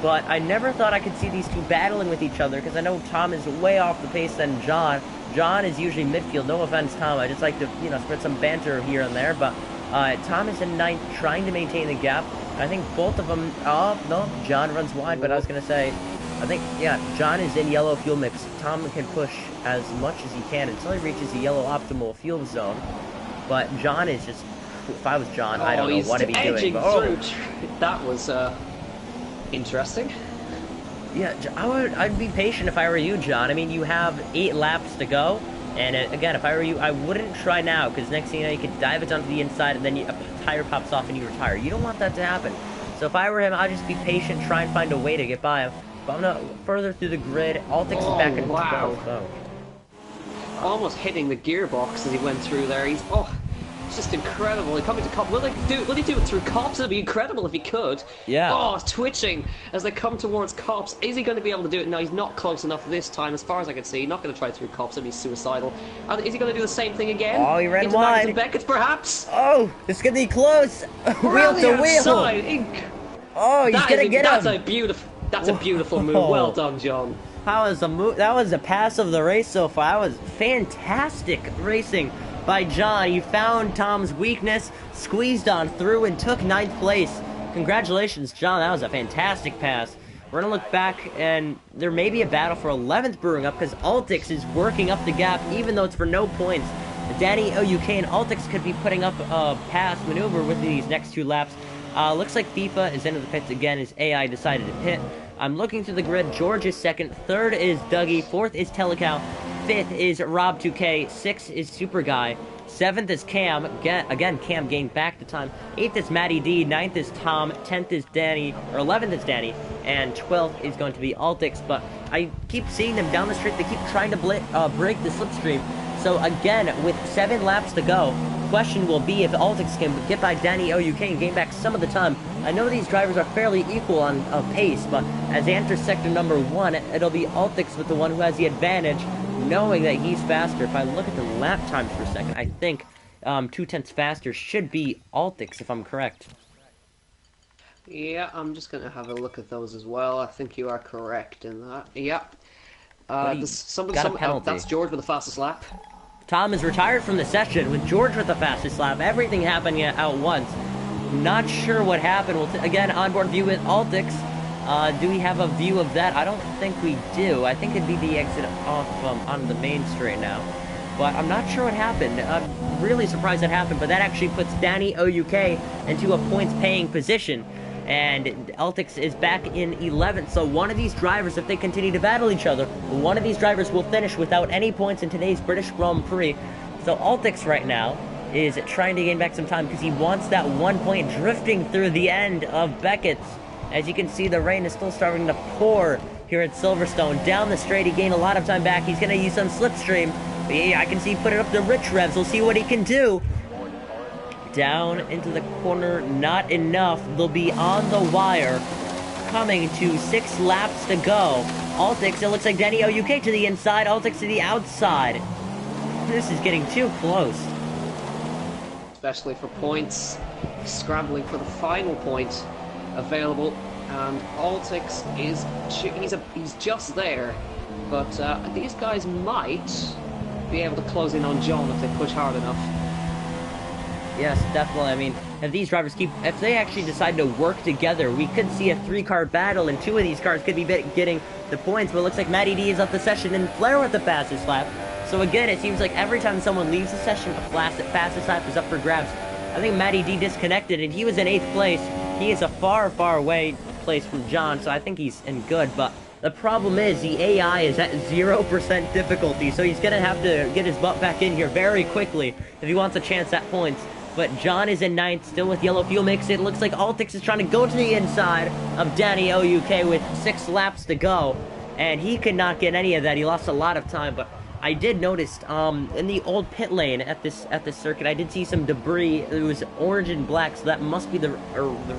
But I never thought I could see these two battling with each other, because I know Tom is way off the pace than John. John is usually midfield. No offense, Tom. I just like to, spread some banter here and there. But Tom is in 9th, trying to maintain the gap. I think both of them... Oh, no, John runs wide, but I was going to say... I think, yeah, John is in yellow fuel mix. Tom can push as much as he can until he reaches the yellow optimal fuel zone. But John is just... If I was John, I don't know what he'd be doing. But, that was... interesting. Yeah, I'd be patient if I were you, John. I mean, you have 8 laps to go, and again, if I were you, I wouldn't try now, because next thing you know, you could dive it onto the inside, and then a tire pops off and you retire. You don't want that to happen. So if I were him, I'd just be patient, try and find a way to get by him. But I'm not further through the grid. Altix is back in 12th. Almost hitting the gearbox as he went through there. It's just incredible. He coming to cop. Will he do it through cops? It'd be incredible if he could. Yeah. Oh, it's twitching as they come towards cops. Is he going to be able to do it? No, he's not close enough this time, as far as I can see. Not going to try through cops. It'd be suicidal. And is he going to do the same thing again? Oh, he ran into wide. Magnus Beckett, perhaps. Oh, it's gonna be close. Wheel to wheel. Oh, he's gonna get him. That's a beautiful move. Well done, John. That was a move. That was the pass of the race so far. That was fantastic racing by John. He found Tom's weakness, squeezed on through, and took 9th place. Congratulations, John. That was a fantastic pass. We're gonna look back, and there may be a battle for 11th brewing up because Altix is working up the gap, even though it's for no points. Danny OUK and Altix could be putting up a pass maneuver with these next 2 laps. Looks like FIFA is into the pits again. His AI decided to pit. I'm looking through the grid. George is 2nd. 3rd is Dougie. 4th is Telecow. 5th is Rob2K. 6th is Super Guy. 7th is Cam. Again, Cam gained back the time. 8th is Matty D. 9th is Tom. 10th is Danny. Or 11th is Danny. And 12th is going to be Altix. But I keep seeing them down the street. They keep trying to break the slipstream. So again, with 7 laps to go, question will be if Altix can get by Danny OUK and gain back some of the time. I know these drivers are fairly equal on pace, but as they enter sector number 1, it'll be Altix with the one who has the advantage, knowing that he's faster. If I look at the lap times for a second, I think 2/10 faster should be Altix, if I'm correct. Yeah, I'm just going to have a look at those as well. I think you are correct in that. Yeah. That's George with the fastest lap. Tom is retired from the session with George with the fastest lap. Everything happening at once. Not sure what happened. Again, onboard view with Altix. Do we have a view of that? I don't think we do. I think it'd be the exit off on the main straight now. But I'm not sure what happened. I'm really surprised that happened, but that actually puts Danny OUK into a points-paying position. And Altix is back in 11th, so one of these drivers, if they continue to battle each other, one of these drivers will finish without any points in today's British Grand Prix. So Altix right now is trying to gain back some time because he wants that 1 point drifting through the end of Beckett's. As you can see, the rain is still starting to pour here at Silverstone. Down the straight, he gained a lot of time back. He's going to use some slipstream. But yeah, I can see he put it up to rich revs. We'll see what he can do. Down into the corner, not enough. They'll be on the wire, coming to 6 laps to go. Altix, it looks like Danny OUK to the inside, Altix to the outside. This is getting too close. Especially for points, scrambling for the final point available, and Altix he's just there, but these guys might be able to close in on John if they push hard enough. Yes, definitely. I mean, if these drivers if they actually decide to work together, we could see a 3-car battle, and 2 of these cars could be getting the points, but it looks like Matty D is up the session, and Flair with the fastest lap. So again, it seems like every time someone leaves the session, the fastest lap is up for grabs. I think Matty D disconnected, and he was in 8th place. He is a far, far away place from John, so I think he's in good, but the problem is the AI is at 0% difficulty, so he's going to have to get his butt back in here very quickly if he wants a chance at points. But John is in 9th, still with yellow fuel mix. It looks like Altix is trying to go to the inside of Danny OUK with 6 laps to go, and he could not get any of that. He lost a lot of time, but I did notice in the old pit lane at this circuit, I did see some debris. It was orange and black, so that must be the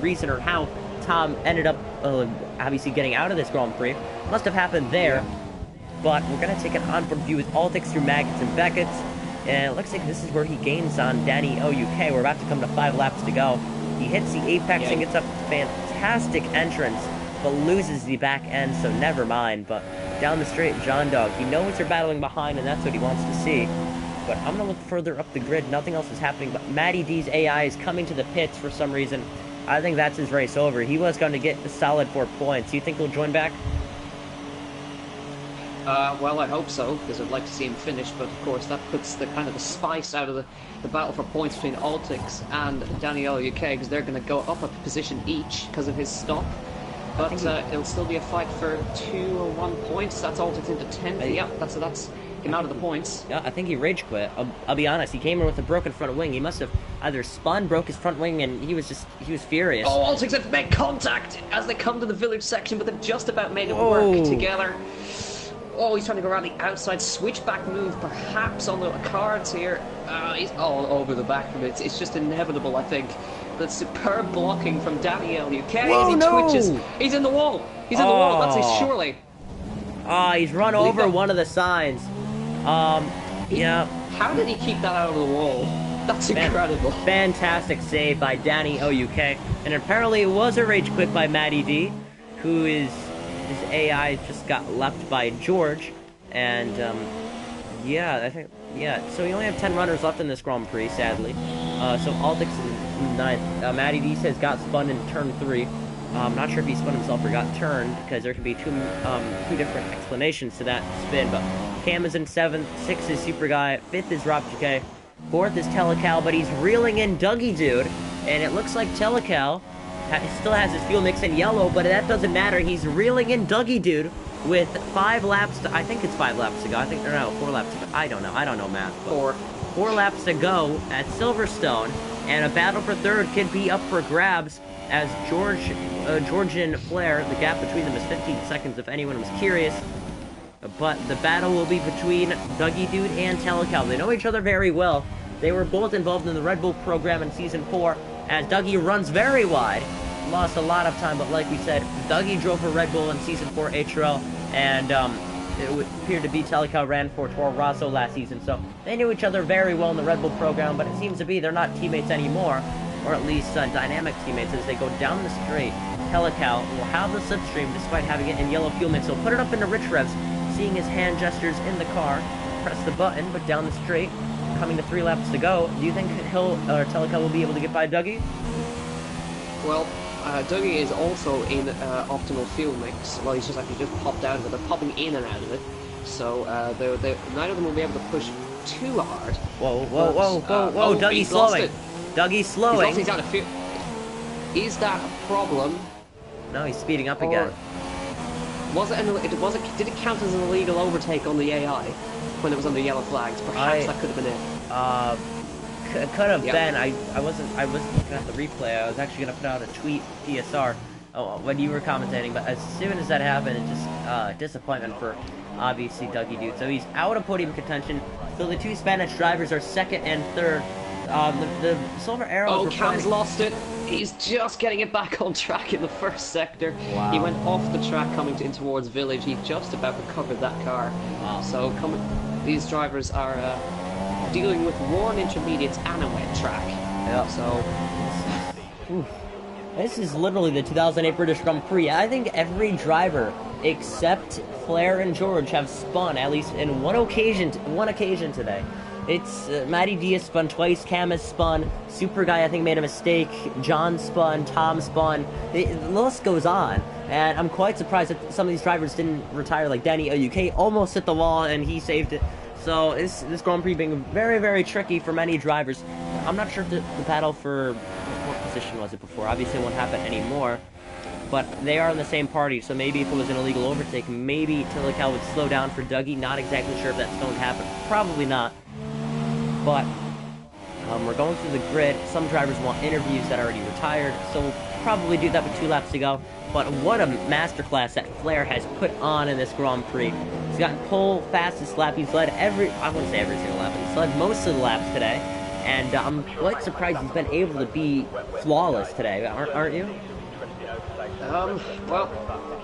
reason or how Tom ended up obviously getting out of this Grand Prix. Must have happened there. But we're going to take an onboard view with Altix through Maggots and Beckett's. And it looks like this is where he gains on Danny OUK. We're about to come to 5 laps to go. He hits the apex and gets a fantastic entrance, but loses the back end, so never mind. But down the straight, John Dog, he knows they're battling behind, and that's what he wants to see. But I'm going to look further up the grid. Nothing else is happening, but Matty D's AI is coming to the pits for some reason. I think that's his race over. He was going to get the solid 4 points. Do you think he'll join back? Well, I hope so, because I'd like to see him finish, but of course that puts the kind of the spice out of the battle for points between Altix and Danny OUK, because they're going to go up a position each because of his stop. But it'll still be a fight for 2 or 1 points. That's Altix into 10th. Yeah, that's him out of the points. Yeah, I think he rage quit. I'll be honest, he came in with a broken front wing. He must have either spun, broke his front wing, and he was furious. Oh, Altix have made contact as they come to the village section, but they've just about made it work together. Oh, he's trying to go around the outside switchback move, perhaps on the cards here. He's all over the back of it. It's just inevitable, I think. But superb blocking from Danny LUK as he twitches. He's in the wall. He's in the wall. That's it, surely. He's run over one of the signs. Yeah. How did he keep that out of the wall? That's incredible. Fantastic save by Danny LUK. And apparently it was a rage quit by Matty D, who is... his AI just got left by George. And, yeah, I think... yeah, so we only have 10 runners left in this Grand Prix, sadly. So Altix in ninth. Matty D says got spun in turn 3. I'm not sure if he spun himself or got turned, because there could be two different explanations to that spin. But Cam is in 7th, 6th is Super Guy, 5th is Rob GK, 4th is Telecal, but he's reeling in Dougie Dude, and it looks like Telecal still has his fuel mix in yellow, but that doesn't matter. He's reeling in Dougie Dude with 5 laps to, I think it's 5 laps to go. I think, or no, 4 laps to go. I don't know math. But 4 laps to go at Silverstone, and a battle for 3rd could be up for grabs as George and Flair, the gap between them is 15 seconds if anyone was curious. But the battle will be between Dougie Dude and Telecal. They know each other very well. They were both involved in the Red Bull program in Season 4, as Dougie runs very wide. Lost a lot of time, but like we said, Dougie drove for Red Bull in Season 4 HRL, and it appeared to be Telecal ran for Toro Rosso last season, so they knew each other very well in the Red Bull program, but it seems to be they're not teammates anymore, or at least dynamic teammates as they go down the straight. Telecal will have the slipstream despite having it in yellow fuel mix, so put it up into rich revs, seeing his hand gestures in the car, press the button, but down the straight, coming to 3 laps to go. Do you think Telecal will be able to get by Dougie? Well, Dougie is also in optimal fuel mix. Well, he's just actually popped out of it. They're popping in and out of it. So neither of them will be able to push too hard. Whoa, Dougie's slowing. Dougie's slowing. He's out of fuel. Is that a problem? No, he's speeding up again. Did it count as an illegal overtake on the AI when it was under yellow flags? Perhaps that could have been it. Could have been. I wasn't looking at the replay. I was actually gonna put out a tweet PSR when you were commentating, but as soon as that happened, it just disappointment for obviously Dougie Dude. So he's out of podium contention. So the 2 Spanish drivers are 2nd and 3rd. The Silver Arrows. Oh, Cam's lost it. He's just getting it back on track in the 1st sector. Wow. He went off the track coming in towards Village. He just about recovered that car. Wow. So these drivers are dealing with worn intermediates and a wet track. Yeah. So this is literally the 2008 British Grand Prix. I think every driver except Flair and George have spun at least in one occasion today. It's Matty D has spun twice, Cam has spun, Super Guy I think made a mistake, John spun, Tom spun, the list goes on. And I'm quite surprised that some of these drivers didn't retire, like Danny LUK almost hit the wall and he saved it. So this Grand Prix being very, very tricky for many drivers. I'm not sure if the battle for what position was it before. Obviously it won't happen anymore. But they are in the same party, so maybe if it was an illegal overtake, maybe Telecal would slow down for Dougie. Not exactly sure if that's going to happen. Probably not. But we're going through the grid. Some drivers want interviews that are already retired, so we'll probably do that with 2 laps to go. But what a masterclass that Flair has put on in this Grand Prix. He's gotten pole fastest lap. He's led I wouldn't say every single lap, but he's led most of the laps today. And I'm quite surprised he's been able to be flawless today, aren't you? Well,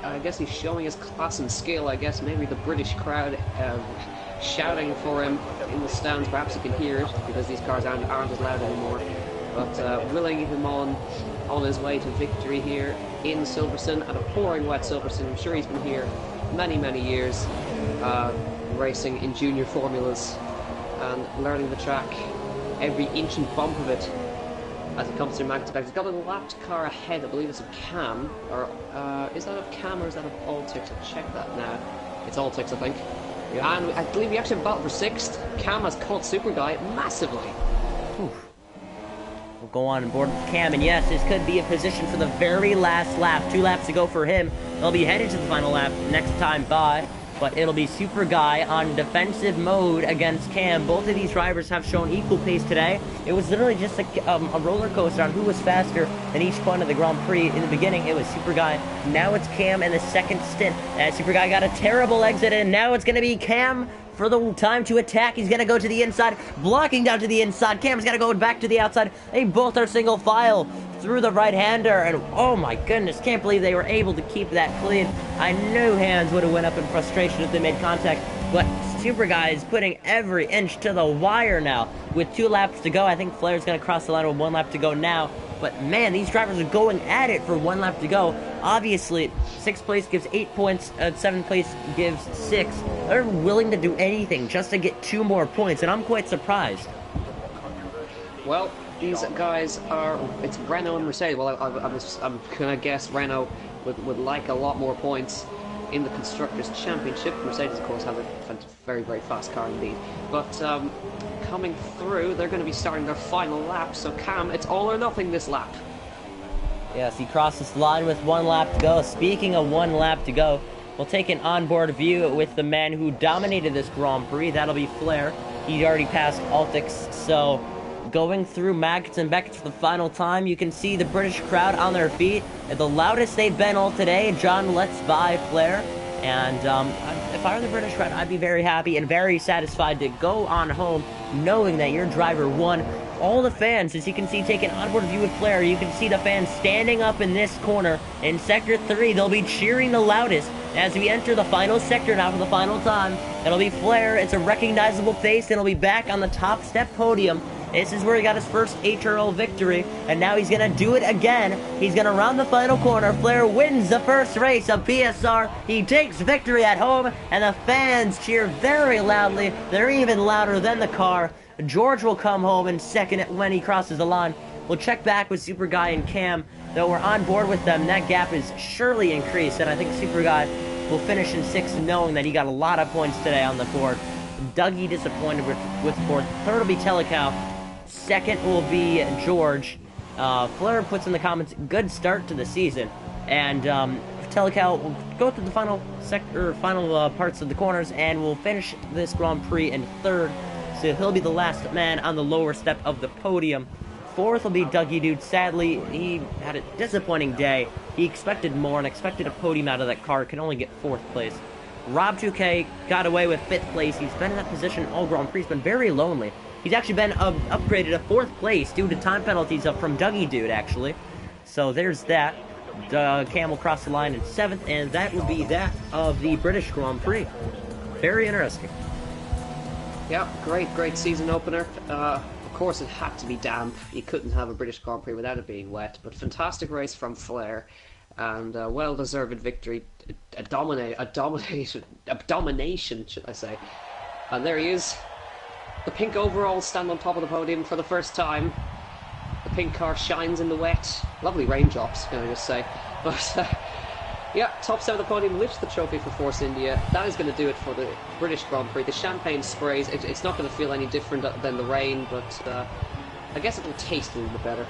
I guess he's showing his class and skill. I guess maybe the British crowd shouting for him in the stands. Perhaps you can hear it because these cars aren't as loud anymore. But willing him on his way to victory here in Silverstone, at a pouring wet Silverstone. I'm sure he's been here many, many years, racing in junior formulas and learning the track, every inch and bump of it as it comes through Magdeburg. He's got a lapped car ahead. I believe it's of Cam, or is that of Cam or is that of Altix? I'll check that now. It's Altix, I think. Yeah. And I believe we actually have a battle for 6th. Cam has caught Super Guy massively. Oof. We'll go on board with Cam, and yes, this could be a position for the very last lap. 2 laps to go for him. They'll be headed to the final lap next time by, but it'll be Super Guy on defensive mode against Cam. Both of these drivers have shown equal pace today. It was literally just a roller coaster on who was faster. than each point of the Grand Prix. In the beginning, it was Super Guy. Now it's Cam in the second stint. Super Guy got a terrible exit, and now it's going to be Cam for the time to attack. He's going to go to the inside, blocking down to the inside. Cam's got to go back to the outside. They both are single file through the right-hander, and oh my goodness, can't believe they were able to keep that clean. I knew hands would have went up in frustration if they made contact, but Super Guy is putting every inch to the wire now. With 2 laps to go, I think Flair's going to cross the line with 1 lap to go now. But man, these drivers are going at it for 1 lap to go. Obviously, 6th place gives 8 points, 7th place gives 6. They're willing to do anything just to get 2 more points, and I'm quite surprised. Well, these guys are, it's Renault and Mercedes. Well, I'm gonna guess Renault would like a lot more points in the Constructors' Championship. Mercedes, of course, have a very, very fast car indeed. But coming through, they're going to be starting their final lap. So Cam, it's all or nothing this lap. Yes, he crosses the line with 1 lap to go. Speaking of 1 lap to go, we'll take an onboard view with the man who dominated this Grand Prix. That'll be Flair. He already passed Altix, so going through Maggots and Beckett for the final time, you can see the British crowd on their feet. The loudest they've been all today. John lets by Flair. And if I were the British crowd, I'd be very happy and very satisfied to go on home knowing that your driver won. All the fans, as you can see, take an onboard view with Flair. You can see the fans standing up in this corner. In Sector 3, they'll be cheering the loudest as we enter the final sector now for the final time. It'll be Flair. It's a recognizable face, and he'll be back on the top step podium. This is where he got his first HRL victory, and now he's going to do it again. He's going to round the final corner. Flair wins the first race of PSR. He takes victory at home, and the fans cheer very loudly. They're even louder than the car. George will come home in second when he crosses the line. We'll check back with Super Guy and Cam, though we're on board with them. That gap is surely increased, and I think Super Guy will finish in 6th, knowing that he got a lot of points today on the board. Dougie disappointed with 4th. 3rd will be Telecow. 2nd will be George. Flair puts in the comments, good start to the season. And Telecal will go through the final parts of the corners and will finish this Grand Prix in 3rd. So he'll be the last man on the lower step of the podium. 4th will be Dougie Dude. Sadly, he had a disappointing day. He expected more and expected a podium out of that car. Could only get 4th place. Rob 2K got away with 5th place. He's been in that position all Grand Prix. He's been very lonely. He's actually been upgraded to 4th place due to time penalties up from Dougie Dude, actually. So there's that. Cam will cross the line in 7th, and that will be that of the British Grand Prix. Very interesting. Yeah, great season opener. Of course, it had to be damp. You couldn't have a British Grand Prix without it being wet. But fantastic race from Flair, and well-deserved victory. A domination, should I say? And there he is. The pink overalls stand on top of the podium for the first time. The pink car shines in the wet. Lovely raindrops, can I just say. But yeah, top step of the podium lifts the trophy for Force India. That is going to do it for the British Grand Prix. The champagne sprays, it's not going to feel any different than the rain, but I guess it will taste a little bit better.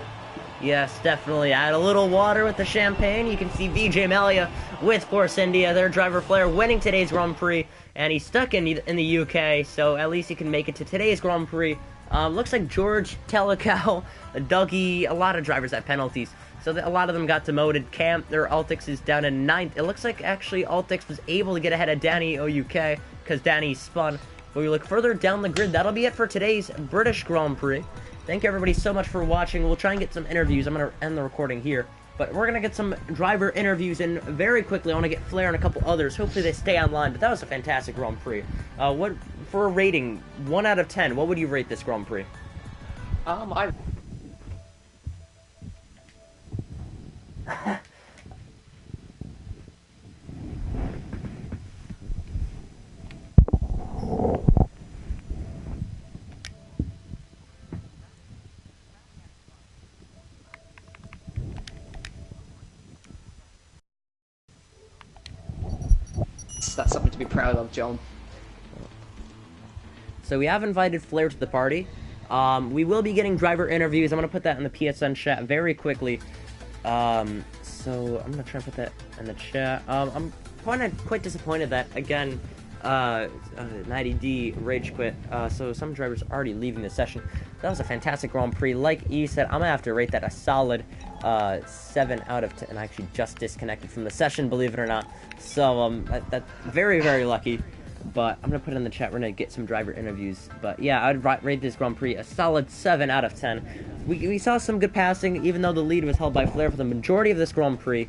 Yes, definitely. Add a little water with the champagne. You can see VJ Malia with Force India, their driver Flair, winning today's Grand Prix, and he's stuck in the UK, so at least he can make it to today's Grand Prix. Looks like George, Telecal, Dougie, a lot of drivers had penalties, so a lot of them got demoted. Cam, their Altix is down in 9th. It looks like actually Altix was able to get ahead of Danny OUK because Danny spun. When we look further down the grid, that'll be it for today's British Grand Prix. Thank you everybody so much for watching. We'll try and get some interviews. I'm going to end the recording here. But we're going to get some driver interviews in very quickly. I want to get Flair and a couple others. Hopefully they stay online. But that was a fantastic Grand Prix. What for a rating, 1 out of 10, what would you rate this Grand Prix? I... That's something to be proud of, John. So we have invited Flair to the party. We will be getting driver interviews. I'm going to put that in the PSN chat very quickly. So I'm going to try and put that in the chat. I'm quite disappointed that, again, Natty D rage quit. So some drivers are already leaving the session. That was a fantastic Grand Prix. Like E said, I'm gonna have to rate that a solid 7 out of 10. I actually just disconnected from the session, believe it or not. So that's very, very lucky. But I'm gonna put it in the chat. We're gonna get some driver interviews. But yeah, I'd rate this Grand Prix a solid 7 out of 10. We saw some good passing, even though the lead was held by Flair for the majority of this Grand Prix.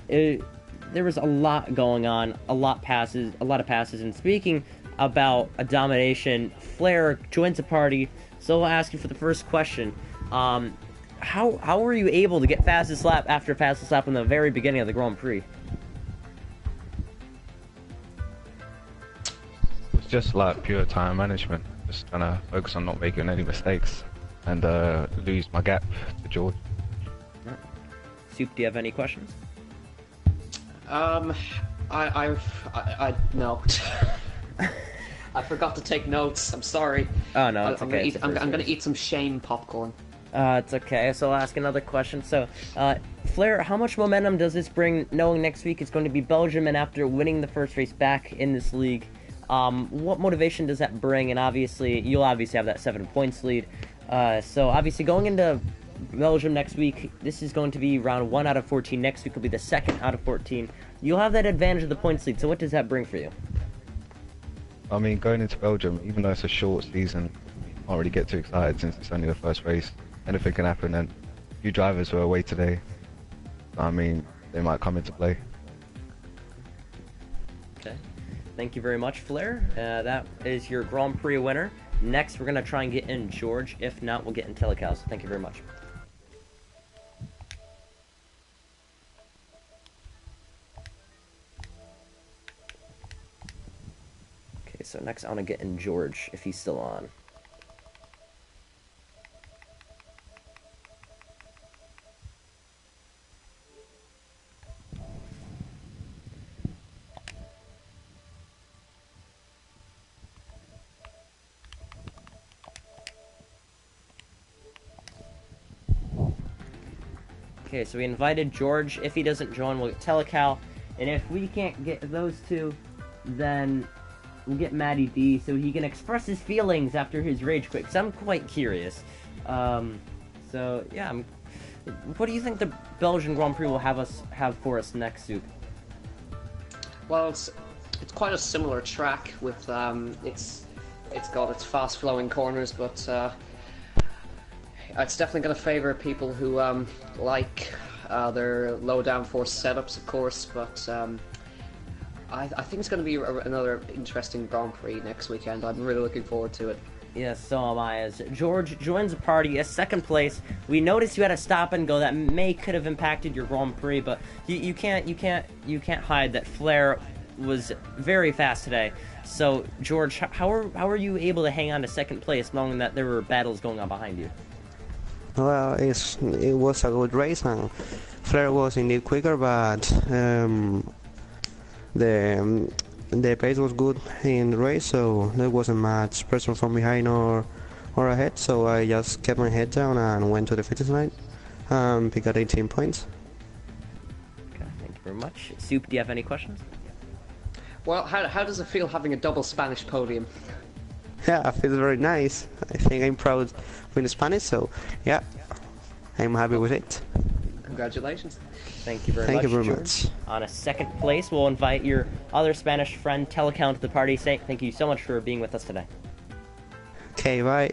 There was a lot going on, a lot of passes. And speaking about a domination, Flair joins the party. So I'll ask you for the first question. How were you able to get fastest lap after fastest lap in the very beginning of the Grand Prix? It's just like pure time management. Just trying to focus on not making any mistakes and lose my gap to George. Soup, do you have any questions? No. I forgot to take notes. I'm sorry. Oh no, it's okay. I'm gonna eat some shame popcorn. It's okay. So I'll ask another question. So, Flair, how much momentum does this bring, knowing next week it's going to be Belgium, and after winning the first race back in this league, what motivation does that bring? And obviously, you'll have that 7 points lead. So obviously, going into Belgium next week, this is going to be round 1 out of 14. Next week will be the 2nd out of 14. You'll have that advantage of the points lead. So what does that bring for you? I mean, going into Belgium, even though it's a short season, I can't really get too excited since it's only the first race. Anything can happen, and a few drivers were away today. So, I mean, they might come into play. Okay. Thank you very much, Flair. That is your Grand Prix winner. Next, we're going to try and get in George. If not, we'll get in Telecal. So thank you very much. Okay, so next I want to get in George, if he's still on. Okay, so we invited George. If he doesn't join, we'll get Telecal. And if we can't get those two, then we'll get Matty D so he can express his feelings after his rage quit. Because I'm quite curious. So, yeah. What do you think the Belgian Grand Prix will have for us next, Soup? Well, it's quite a similar track with it's got its fast-flowing corners, but it's definitely going to favor people who like their low downforce setups, of course. But I think it's going to be another interesting Grand Prix next weekend. I'm really looking forward to it. Yes, so am I. As George joins the party as second place, we noticed you had a stop and go that could have impacted your Grand Prix, but you can't hide that Flair was very fast today. So George, how are you able to hang on to second place, knowing that there were battles going on behind you? Well, it was a good race, and Flair was indeed quicker, but the pace was good in the race, so there wasn't much pressure from behind or ahead. So I just kept my head down and went to the finish line, picked up 18 points. Okay, thank you very much. Soup, do you have any questions? Well, how does it feel having a double Spanish podium? Yeah, it feels very nice. I think I'm proud with the Spanish, so yeah, I'm happy with it. Congratulations. Thank you very much. On a second place, we'll invite your other Spanish friend, Telecount, to the party. Thank you so much for being with us today. Okay, bye.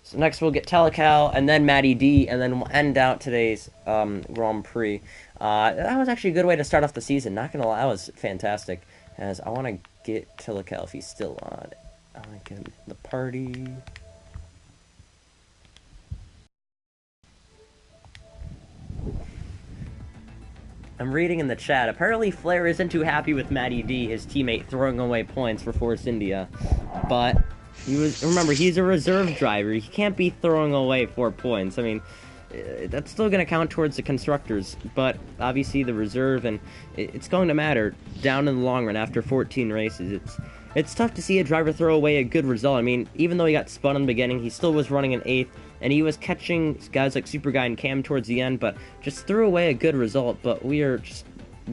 So next we'll get Telecal, and then Matty D, and then we'll end out today's Grand Prix. That was actually a good way to start off the season. Not gonna lie, that was fantastic. As I want to get Telecal if he's still on. I want to get him in the party. I'm reading in the chat. Apparently Flair isn't too happy with Matty D, his teammate, throwing away points for Force India. But remember, he's a reserve driver. He can't be throwing away 4 points. I mean, that's still going to count towards the constructors, but obviously the reserve, and it's going to matter down in the long run after 14 races. It's tough to see a driver throw away a good result. I mean, even though he got spun in the beginning, he still was running in 8th, and he was catching guys like Super Guy and Cam towards the end, but just threw away a good result. But we are just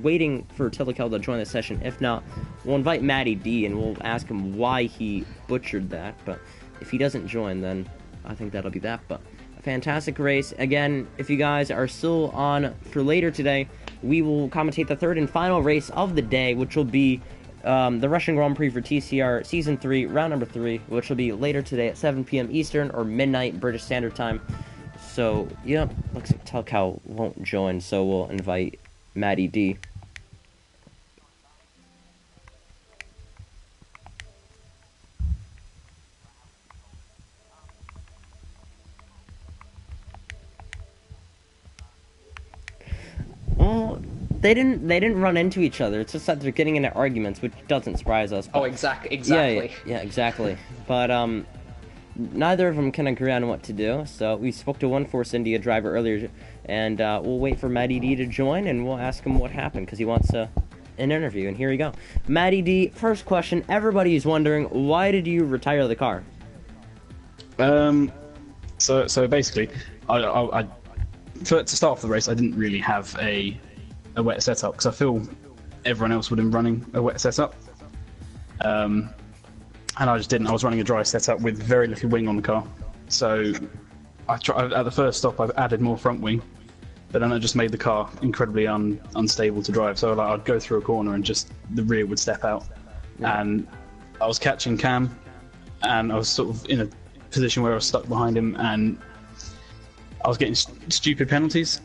waiting for Telecal to join the session. If not, we'll invite Matty D and we'll ask him why he butchered that. But if he doesn't join, then I think that'll be that. But a fantastic race. Again, if you guys are still on for later today, we will commentate the third and final race of the day, which will be the Russian Grand Prix for TCR Season 3, round number 3, which will be later today at 7 p.m. Eastern or midnight British Standard Time. So, yeah, looks like Telecal won't join, so we'll invite Matty D. Well, they didn't run into each other. It's just that they're getting into arguments, which doesn't surprise us. Oh, exactly. Yeah, exactly. But neither of them can agree on what to do. So we spoke to one Force India driver earlier, and we'll wait for Matty D to join, and we'll ask him what happened because he wants an interview. And here we go. Matty D, first question. Everybody is wondering, why did you retire the car? So basically, to start off the race, I didn't really have a wet setup because I feel everyone else would have been running a wet setup, and I just didn't. I was running a dry setup with very little wing on the car. So at the first stop, I've added more front wing, but then I just made the car incredibly unstable to drive. So like, I'd go through a corner and just the rear would step out, and I was catching Cam, and I was sort of in a position where I was stuck behind him, and I was getting stupid penalties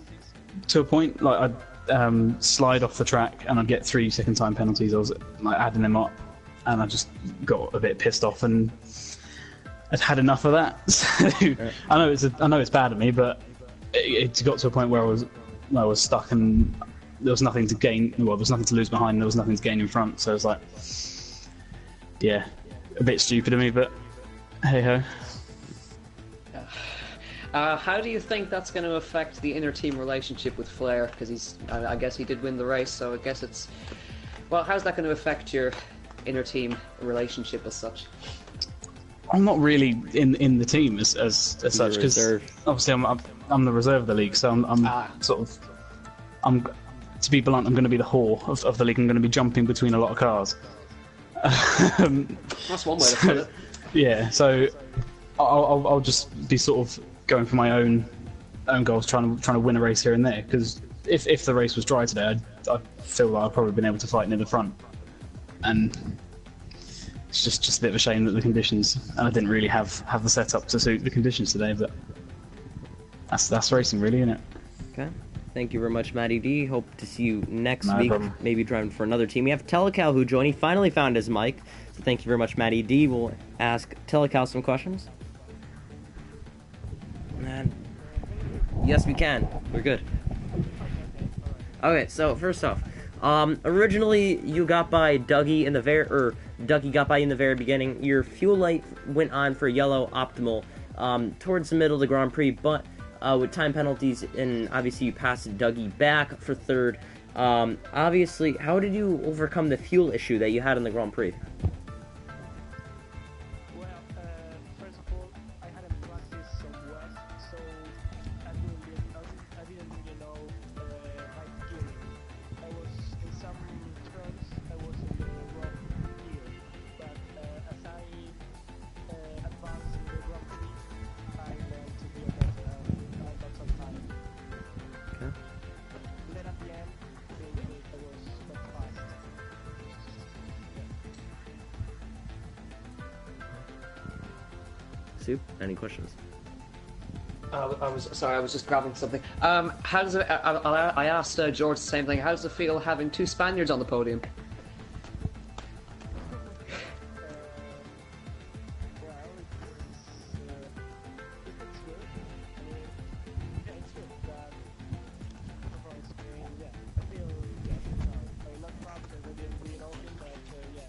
to a point. Like I'd slide off the track and I'd get 3-second time penalties. I was like adding them up, and I just got a bit pissed off, and I'd had enough of that. So I know it's bad of me, but it got to a point where I was stuck, and there was nothing to gain. Well, there was nothing to lose behind. There was nothing to gain in front. So it was like, yeah, a bit stupid of me, but hey ho. How do you think that's going to affect the inter-team relationship with Flair? Because I guess he did win the race, so I guess it's... Well, how's that going to affect your inter-team relationship as such? I'm not really in the team as such, because obviously I'm the reserve of the league, so I'm to be blunt, I'm going to be the whore of the league. I'm going to be jumping between a lot of cars. That's one way to put it. Yeah, so I'll just be sort of going for my own goals, trying to win a race here and there. Because if the race was dry today, I feel like I'd probably been able to fight near the front, and it's just a bit of a shame that the conditions, and I didn't really have the setup to suit the conditions today. But that's racing, really, isn't it? Okay. Thank you very much, Matty D. Hope to see you next No week, problem. maybe driving for another team. We have Telecal who joined. He finally found his mic. So thank you very much, Matty D. We'll ask Telecal some questions. And yes, we can. We're good. Okay, so first off, originally you got by Dougie in the Dougie got by in the very beginning. Your fuel light went on for yellow optimal towards the middle of the Grand Prix, but with time penalties, and obviously you passed Dougie back for third. Obviously, how did you overcome the fuel issue that you had in the Grand Prix? Well, first of all, I hadn't practiced some wet, so I didn't really know my gearing. I was in some turns, I was in the wrong gear, but as I advanced in the Grand Prix, I learned to be a better, I got some time. Okay. Then at the end, I was quite fast. Soup, any questions? I was just grabbing something. How does it? I asked George the same thing. How does it feel having two Spaniards on the podium? Well, it's good. I mean, yeah, it's good, but overall it's yeah, I feel, yeah, I'm not proud because I didn't win all of them, but yeah,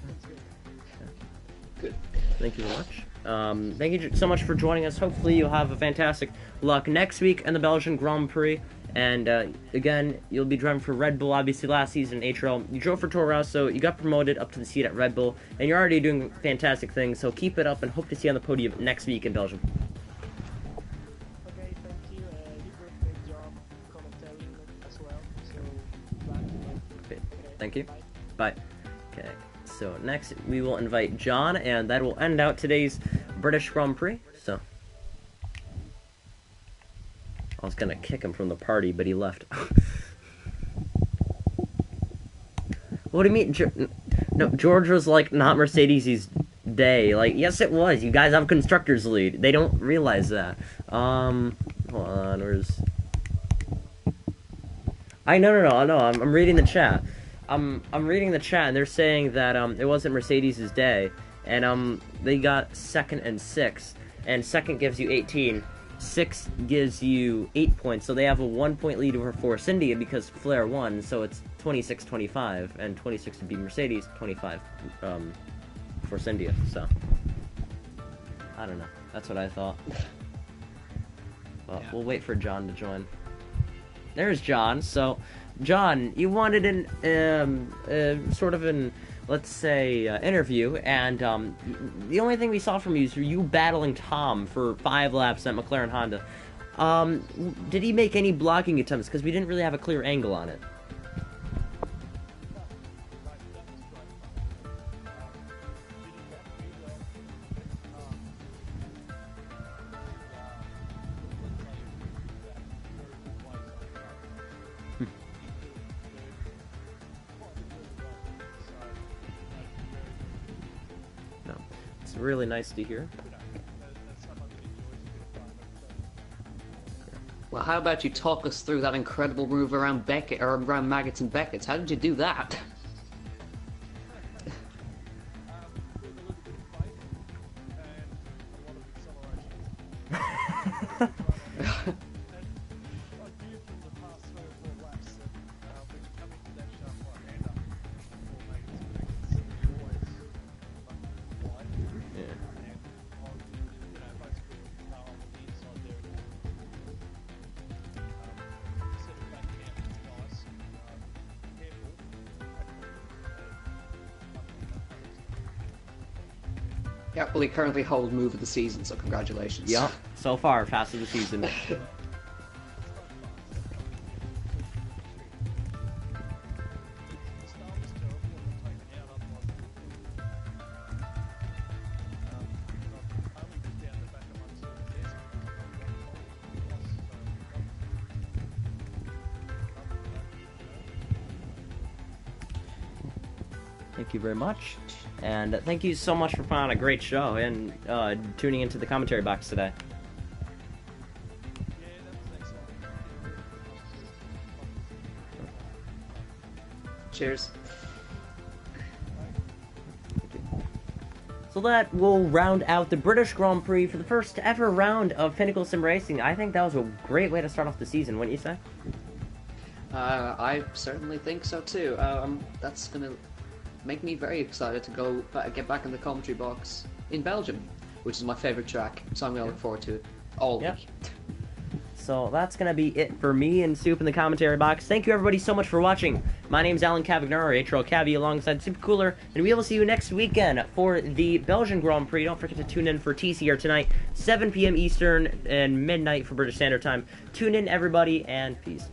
it's good. Good. Thank you very much. Thank you so much for joining us. Hopefully you'll have a fantastic luck next week in the Belgian Grand Prix. And again, you'll be driving for Red Bull. Obviously, last season in HRL, you drove for Toro Rosso. You got promoted up to the seat at Red Bull, and you're already doing fantastic things. So keep it up, and hope to see you on the podium next week in Belgium. Okay, thank you. You did a great job commentating as well. So Sweet. Thank you. Bye. Okay. So next we will invite John, and that will end out today's British Grand Prix. So I was gonna kick him from the party, but he left. What do you mean? No, George was like, not Mercedes' day. Like, yes, it was. You guys have constructors lead. They don't realize that. Hold on. Where's? No. I'm reading the chat. I'm reading the chat, and they're saying that it wasn't Mercedes' day, and they got second and sixth, and second gives you 18, sixth gives you 8 points, so they have a 1 point lead over Force India because Flair won, so it's 26-25, and 26 would be Mercedes, 25 Force India. So I don't know. That's what I thought. Well, we'll wait for John to join. There's John. So, John, you wanted an sort of an, let's say, interview, and the only thing we saw from you is you battling Tom for 5 laps at McLaren Honda. Did he make any blocking attempts? Because we didn't really have a clear angle on it. It's really nice to hear. Well, how about you talk us through that incredible move around Beckett, or around Maggots and Beckett's? How did you do that? Yeah, well, he currently holds move of the season, so congratulations. Yup, so far, fast of the season. Thank you very much. And thank you so much for putting on a great show and tuning into the commentary box today. Cheers. So that will round out the British Grand Prix for the first ever round of Pinnacle Sim Racing. I think that was a great way to start off the season, wouldn't you say? I certainly think so too. That's gonna make me very excited to go get back in the commentary box in Belgium, which is my favorite track. So I'm gonna look forward to it all week. So that's gonna be it for me and Soup in the commentary box. Thank you everybody so much for watching. My name's Alan Cavagnaro, HRL Cavi, alongside Super Cooler, and we will see you next weekend for the Belgian Grand Prix. Don't forget to tune in for TCR tonight, 7 p.m. Eastern and midnight for British Standard Time. Tune in, everybody, and peace.